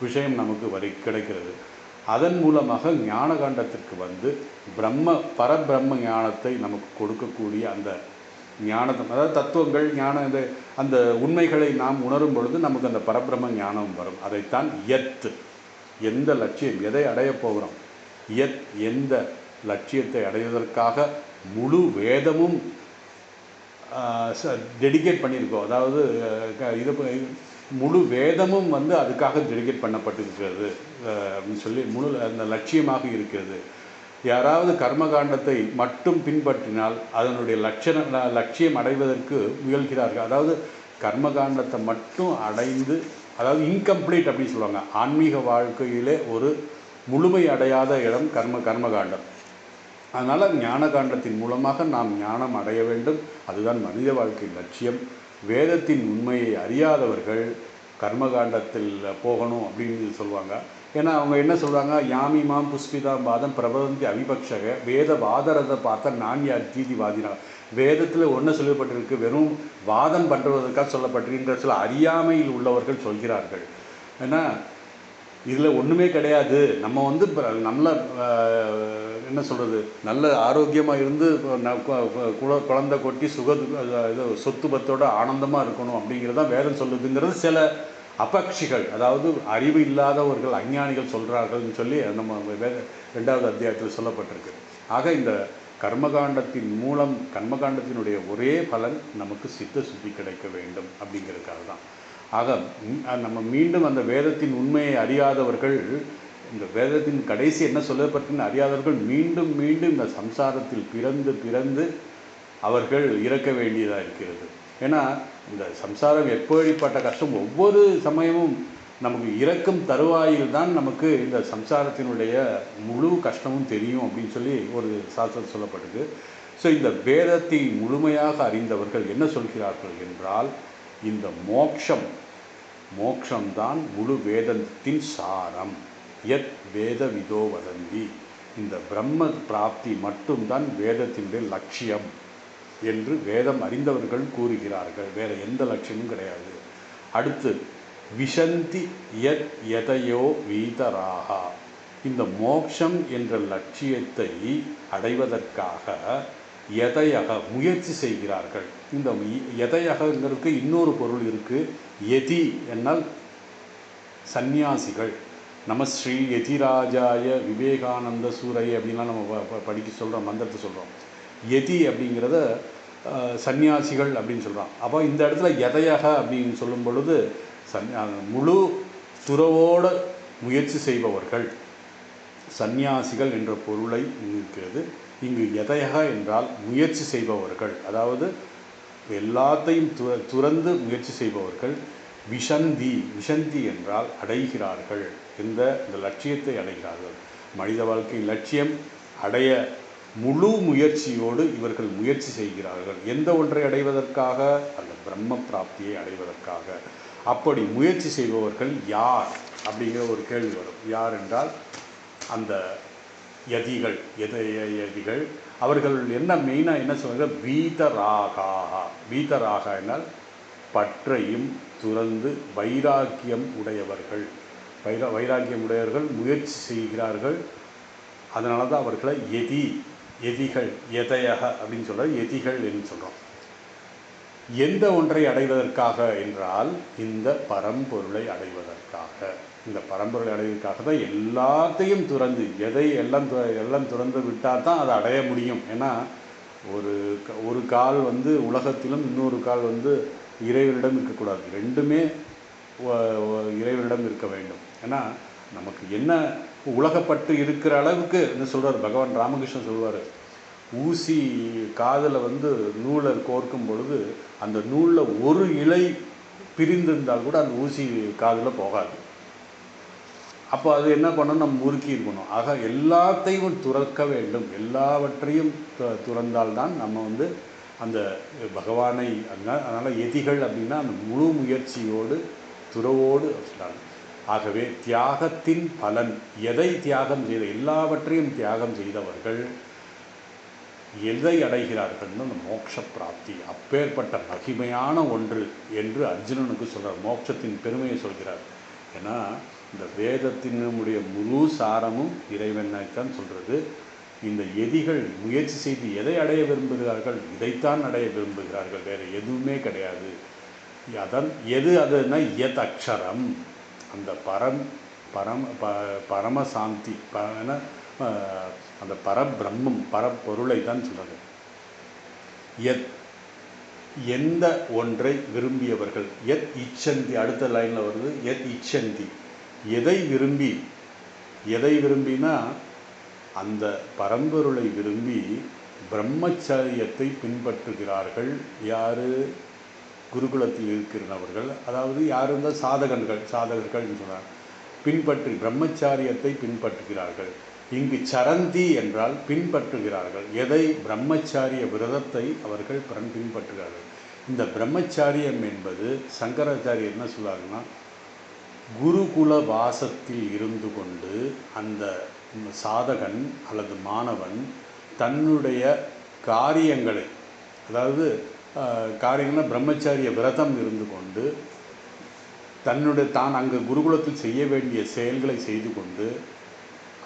விஷயம் நமக்கு கிடைக்கிறது. அதன் மூலமாக ஞான காண்டத்திற்கு பரபிரம்ம ஞானத்தை நமக்கு கொடுக்கக்கூடிய அந்த ஞானத்தை, அதாவது தத்துவங்கள், ஞானம், அந்த உண்மைகளை நாம் உணரும் பொழுது நமக்கு அந்த பரபிரம்ம ஞானம் வரும். அதைத்தான் எந்த லட்சியம், எதை அடைய போகிறோம், எந்த லட்சியத்தை அடைவதற்காக முழு வேதமும் டெடிகேட் பண்ணியிருக்கோம். அதாவது முழு வேதமும் அதுக்காக டெடிகேட் பண்ணப்பட்டிருக்கிறது அப்படின்னு சொல்லி அந்த லட்சியமாக இருக்கிறது. யாராவது கர்மகாண்டத்தை மட்டும் பின்பற்றினால் அதனுடைய லட்சியம் அடைவதற்கு முயல்கிறார்கள். அதாவது கர்மகாண்டத்தை மட்டும் அடைந்து, அதாவது இன்கம்ப்ளீட் அப்படின்னு சொல்லுவாங்க. ஆன்மீக வாழ்க்கையிலே ஒரு முழுமை அடையாத இடம் கர்மகாண்டம். அதனால் ஞான காண்டத்தின் மூலமாக நாம் ஞானம் அடைய வேண்டும். அதுதான் மனித வாழ்க்கையின் லட்சியம். வேதத்தின் உண்மையை அறியாதவர்கள் கர்மகாண்டத்தில் போகணும் அப்படின்னு சொல்லுவாங்க. ஏன்னா அவங்க என்ன சொல்கிறாங்க, யாமிமாம் புஷ்பிதாம் பாதம் பிரபந்தி அவிபக்ஷக வேத வாதரதை பார்த்தா நான் யார் தீதிவாதினா. வேதத்தில் ஒன்று சொல்லப்பட்டிருக்கு, வெறும் வாதம் பண்ணுறதுக்காக சொல்லப்பட்டிருக்கின்ற சில அறியாமையில் உள்ளவர்கள் சொல்கிறார்கள். ஏன்னா இதில் ஒன்றுமே கிடையாது, நம்ம வந்து நல்ல என்ன சொல்கிறது, நல்ல ஆரோக்கியமாக இருந்து குழந்தை கொட்டி இது சொத்து பத்தோட ஆனந்தமாக இருக்கணும் அப்படிங்கிறதான் வேதம் சொல்லுதுங்கிறது சில அபக்ஷிகள், அதாவது அறிவு இல்லாதவர்கள் அஞ்ஞானிகள் சொல்கிறார்கள்னு சொல்லி நம்ம 2வது அத்தியாயத்தில் சொல்லப்பட்டிருக்கு. ஆக இந்த கர்மகாண்டத்தின் மூலம் கர்மகாண்டத்தினுடைய ஒரே பலன் நமக்கு சித்த சுத்தி கிடைக்க வேண்டும் அப்படிங்கிறதுக்காக தான். ஆக நம்ம மீண்டும் அந்த வேதத்தின் உண்மையை அறியாதவர்கள், இந்த வேதத்தின் கடைசி என்ன சொல்லப்பட்டுன்னு அறியாதவர்கள் மீண்டும் மீண்டும் இந்த சம்சாரத்தில் பிறந்து பிறந்து அவர்கள் இறக்க வேண்டியதாக இருக்கிறது. ஏன்னா இந்த சம்சாரம் எப்படிப்பட்ட கஷ்டம், ஒவ்வொரு சமயமும் நமக்கு இறக்கும் தருவாயில் தான் நமக்கு இந்த சம்சாரத்தினுடைய முழு கஷ்டமும் தெரியும் அப்படின்னு சொல்லி ஒரு சாஸ்திரம் சொல்லப்பட்டது. ஸோ இந்த வேதத்தை முழுமையாக அறிந்தவர்கள் என்ன சொல்கிறார்கள் என்றால், இந்த மோக்ஷம்தான் முழு வேதத்தின் சாரம். யத் வேத விதோ வதந்தி, இந்த பிரம்ம பிராப்தி மட்டும்தான் வேதத்தினுடைய லட்சியம் என்று வேதம் அறிந்தவர்கள் கூறுகிறார்கள். வேறு எந்த லட்சியமும் கிடையாது. அடுத்து விஷந்தி யத் யதையோ வீதராகா, இந்த மோக்ஷம் என்ற லட்சியத்தை அடைவதற்காக யதையக முயற்சி செய்கிறார்கள். இந்த யதையகங்கிறதுக்கு இன்னொரு பொருள் இருக்குது. யதி என்னால் சந்நியாசிகள். நம்ம ஸ்ரீ யதிராஜாய விவேகானந்த சூரைய அப்படின்லாம் நம்ம படிக்க சொல்கிறோம், மந்திரத்தை சொல்கிறோம். யதி அப்படிங்கிறத சந்நியாசிகள் அப்படின்னு சொல்கிறோம். அப்போ இந்த இடத்துல யதையக அப்படின்னு சொல்லும் பொழுது முழு துறவோடு முயற்சி செய்பவர்கள் சந்நியாசிகள் என்ற பொருளை இருக்கிறது. இங்கு யதையக என்றால் முயற்சி செய்பவர்கள், அதாவது எல்லாத்தையும் துறந்து முயற்சி செய்பவர்கள். விஷந்தி என்றால் அடைகிறார்கள், இந்த லட்சியத்தை அடைகிறார்கள். மனித வாழ்க்கையின் லட்சியம் அடைய முழு முயற்சியோடு இவர்கள் முயற்சி செய்கிறார்கள். எந்த ஒன்றை அடைவதற்காக? அந்த பிரம்ம பிராப்தியை அடைவதற்காக. அப்படி முயற்சி செய்பவர்கள் யார் அப்படிங்கிற ஒரு கேள்வி வரும். யார் என்றால் அந்த யதிகள். அவர்கள் என்ன மெயினாக என்ன சொல்கிறாங்க? வீதராகா என்றால் பற்றையும் துறந்து வைராக்கியம் உடையவர்கள். வைராக்கியம் உடையவர்கள் முயற்சி செய்கிறார்கள். அதனால தான் அவர்களை யதிகள் யதையக அப்படின்னு சொல்கிறார், யதிகள் என்று சொல்கிறோம். எந்த ஒன்றை அடைவதற்காக என்றால் இந்த பரம்பொருளை அடைவதற்காக. இந்த பரம்பொருளை அடைவதற்காக தான் எல்லாத்தையும் துறந்து, எல்லாம் துறந்து விட்டால் தான் அதை அடைய முடியும். ஏன்னா ஒரு கால் உலகத்திலும் இன்னொரு கால் இறைவனிடம் இருக்கக்கூடாது. ரெண்டுமே இறைவனிடம் இருக்க வேண்டும். ஏன்னா நமக்கு என்ன உலகப்பட்டு இருக்கிற அளவுக்கு என்ன சொல்கிறார் பகவான் ராமகிருஷ்ணன் சொல்வார், ஊசி காதில் நூலை கோர்க்கும் பொழுது அந்த நூலில் ஒரு இலை பிரிந்திருந்தால் கூட அந்த ஊசி காதில் போகாது. அப்போ அது என்ன பண்ணணும்? நம்ம முறுக்கி இருக்கணும். ஆக எல்லாத்தையும் துறக்க வேண்டும். எல்லாவற்றையும் துறந்தால்தான் நம்ம அந்த பகவானை. அதனால் யதிகள் அப்படின்னா அந்த முழு முயற்சியோடு துறவோடு சொல்கிறாங்க. ஆகவே தியாகத்தின் பலன், எதை தியாகம் செய்த, எல்லாவற்றையும் தியாகம் செய்தவர்கள் எதை அடைகிறார்கள்னு அந்த மோட்ச பிராப்தி. அப்பேற்பட்ட மகிமையான ஒன்று என்று அர்ஜுனனுக்கு சொல்கிறார். மோட்சத்தின் பெருமையை சொல்கிறார். ஏன்னா இந்த வேதத்தினுடைய முழு சாரமும் இறைவனைத்தான் சொல்கிறது. இந்த யதிகள் முயற்சி செய்து எதை அடைய விரும்புகிறார்கள்? இதைத்தான் அடைய விரும்புகிறார்கள், வேறு எதுவுமே கிடையாது. அதுனா யத் அக்ஷரம், அந்த பரமசாந்தி, அந்த பரபிரம்மம், பரப்பொருளை தான் சொல்கிறது. எந்த ஒன்றை விரும்பியவர்கள், யத் இச்சந்தி, அடுத்த லைனில் வருது யத் இச்சந்தி, எதை விரும்பினா அந்த பரம்பொருளை விரும்பி பிரம்மச்சரியத்தை பின்பற்றுகிறார்கள். யார்? குருகுலத்தில் இருக்கிறவர்கள், அதாவது யார் இருந்தால் சாதகர்கள்னு சொன்னார். பின்பற்றி பிரம்மச்சாரியத்தை பின்பற்றுகிறார்கள். இங்கு சரந்தி என்றால் பின்பற்றுகிறார்கள். எதை? பிரம்மச்சாரிய விரதத்தை அவர்கள் பின்பற்றுகிறார்கள். இந்த பிரம்மச்சாரியம் என்பது சங்கராச்சாரியர் என்ன சொல்கிறாருன்னா, குருகுல வாசத்தில் இருந்து கொண்டு அந்த சாதகன் அல்லது மாணவன் தன்னுடைய காரியங்களை, அதாவது காரியங்கள்னா பிரம்மச்சாரிய விரதம் இருந்து கொண்டு தான் அங்கே குருகுலத்தில் செய்ய வேண்டிய செயல்களை செய்து கொண்டு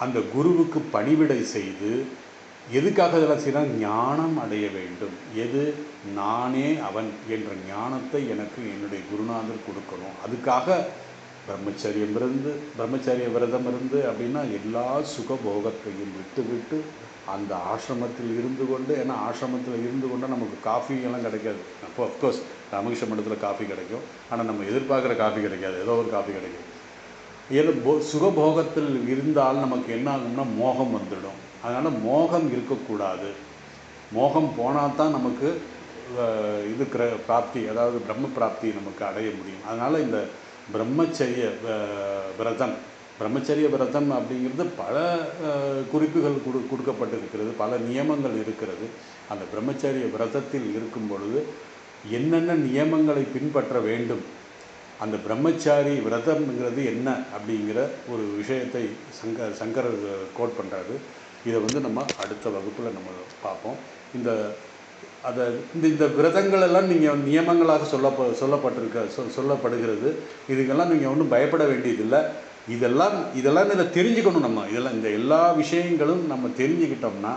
அந்த குருவுக்கு பணிவிடை செய்து எதுக்காக இதெல்லாம் செய்யலாம்? ஞானம் அடைய வேண்டும். எது? நானே அவன் என்ற ஞானத்தை எனக்கு என்னுடைய குருநாதர் கொடுக்கணும். அதுக்காக பிரம்மச்சரிய விரதம் இருந்து அப்படின்னா எல்லா சுகபோகத்தையும் விட்டு அந்த ஆசிரமத்தில் இருந்து கொண்டு, ஏன்னா ஆசிரமத்தில் இருந்து கொண்டு நமக்கு காஃபி எல்லாம் கிடைக்காது. அப்போ அஃப்கோர்ஸ் ராமகிருஷ்ண மடத்தில் காஃபி கிடைக்கும், ஆனால் நம்ம எதிர்பார்க்குற காஃபி கிடைக்காது, ஏதோ ஒரு காஃபி கிடைக்கும். ஏன்னா சுகபோகத்தில் இருந்தால் நமக்கு என்ன ஆகும்னா மோகம் வந்துடும். அதனால் மோகம் இருக்கக்கூடாது. மோகம் போனால் தான் நமக்கு இது பிராப்தி, அதாவது பிரம்ம பிராப்தி நமக்கு அடைய முடியும். அதனால் இந்த பிரம்மச்சரிய விரதம் அப்படிங்கிறது பல குறிப்புகள் கொடுக்கப்பட்டிருக்கிறது, பல நியமங்கள் இருக்கிறது. அந்த பிரம்மச்சரிய விரதத்தில் இருக்கும் பொழுது என்னென்ன நியமங்களை பின்பற்ற வேண்டும், அந்த பிரம்மச்சாரி விரதம்ங்கிறது என்ன அப்படிங்கிற ஒரு விஷயத்தை சங்கரர் கோட் பண்ணுறாரு. இதை நம்ம அடுத்த வகுப்பில் நம்ம பார்ப்போம். இந்த விரதங்கள் எல்லாம் நீங்கள் நியமங்களாக சொல்லப்படுகிறது. இதுக்கெல்லாம் நீங்கள் ஒன்றும் பயப்பட வேண்டியதில்லை. இதெல்லாம் இதை தெரிஞ்சுக்கணும். இந்த எல்லா விஷயங்களும் நம்ம தெரிஞ்சுக்கிட்டோம்னா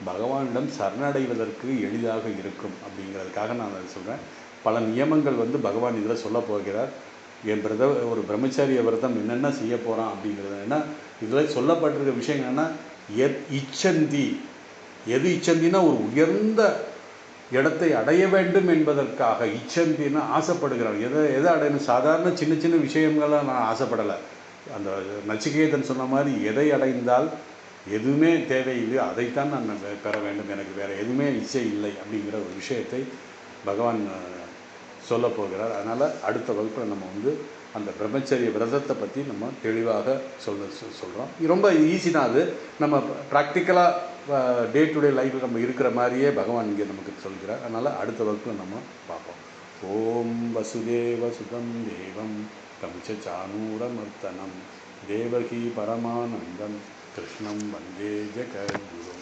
பகவானிடம் சரணடைவதற்கு எளிதாக இருக்கும். அப்படிங்கிறதுக்காக நான் அதை சொல்கிறேன். பல நியமங்கள் பகவான் இதில் சொல்ல போகிறார். ஒரு பிரம்மச்சாரிய விரதம் என்னென்ன செய்ய போகிறான் அப்படிங்கிறது என்ன, இதில் சொல்லப்பட்டிருக்க விஷயம் என்னென்னா, எது இச்சந்தினா ஒரு உயர்ந்த இடத்தை அடைய வேண்டும் என்பதற்காக இச்சந்தின்னு ஆசைப்படுகிறான். எதை அடையணும்? சாதாரண சின்ன சின்ன விஷயங்கள்லாம் நான் ஆசைப்படலை. அந்த நச்சிகேதன் சொன்ன மாதிரி எதை அடைந்தால் எதுவுமே தேவையில்லையோ அதைத்தான் நான் பெற வேண்டும், எனக்கு வேறு எதுவுமே இச்சை இல்லை அப்படிங்கிற ஒரு விஷயத்தை பகவான் சொல்ல போகிறார். அதனால் அடுத்த வகுப்பில் நம்ம அந்த பிரம்மச்சரிய விரதத்தை பற்றி நம்ம தெளிவாக சொல்கிறோம். ரொம்ப ஈஸி தான் அது. நம்ம ப்ராக்டிக்கலாக டே டு டே லைஃப்பில் நம்ம இருக்கிற மாதிரியே பகவான் இங்கே நமக்கு சொல்கிறார். அதனால் அடுத்த வகுப்பில் நம்ம பார்ப்போம். ஓம் வசுதேவ சுதம் தேவம் கம்சச்சானூரமர்த்தனம் தேவகி பரமானந்தம் கிருஷ்ணம் வந்தே ஜெகத்குரு.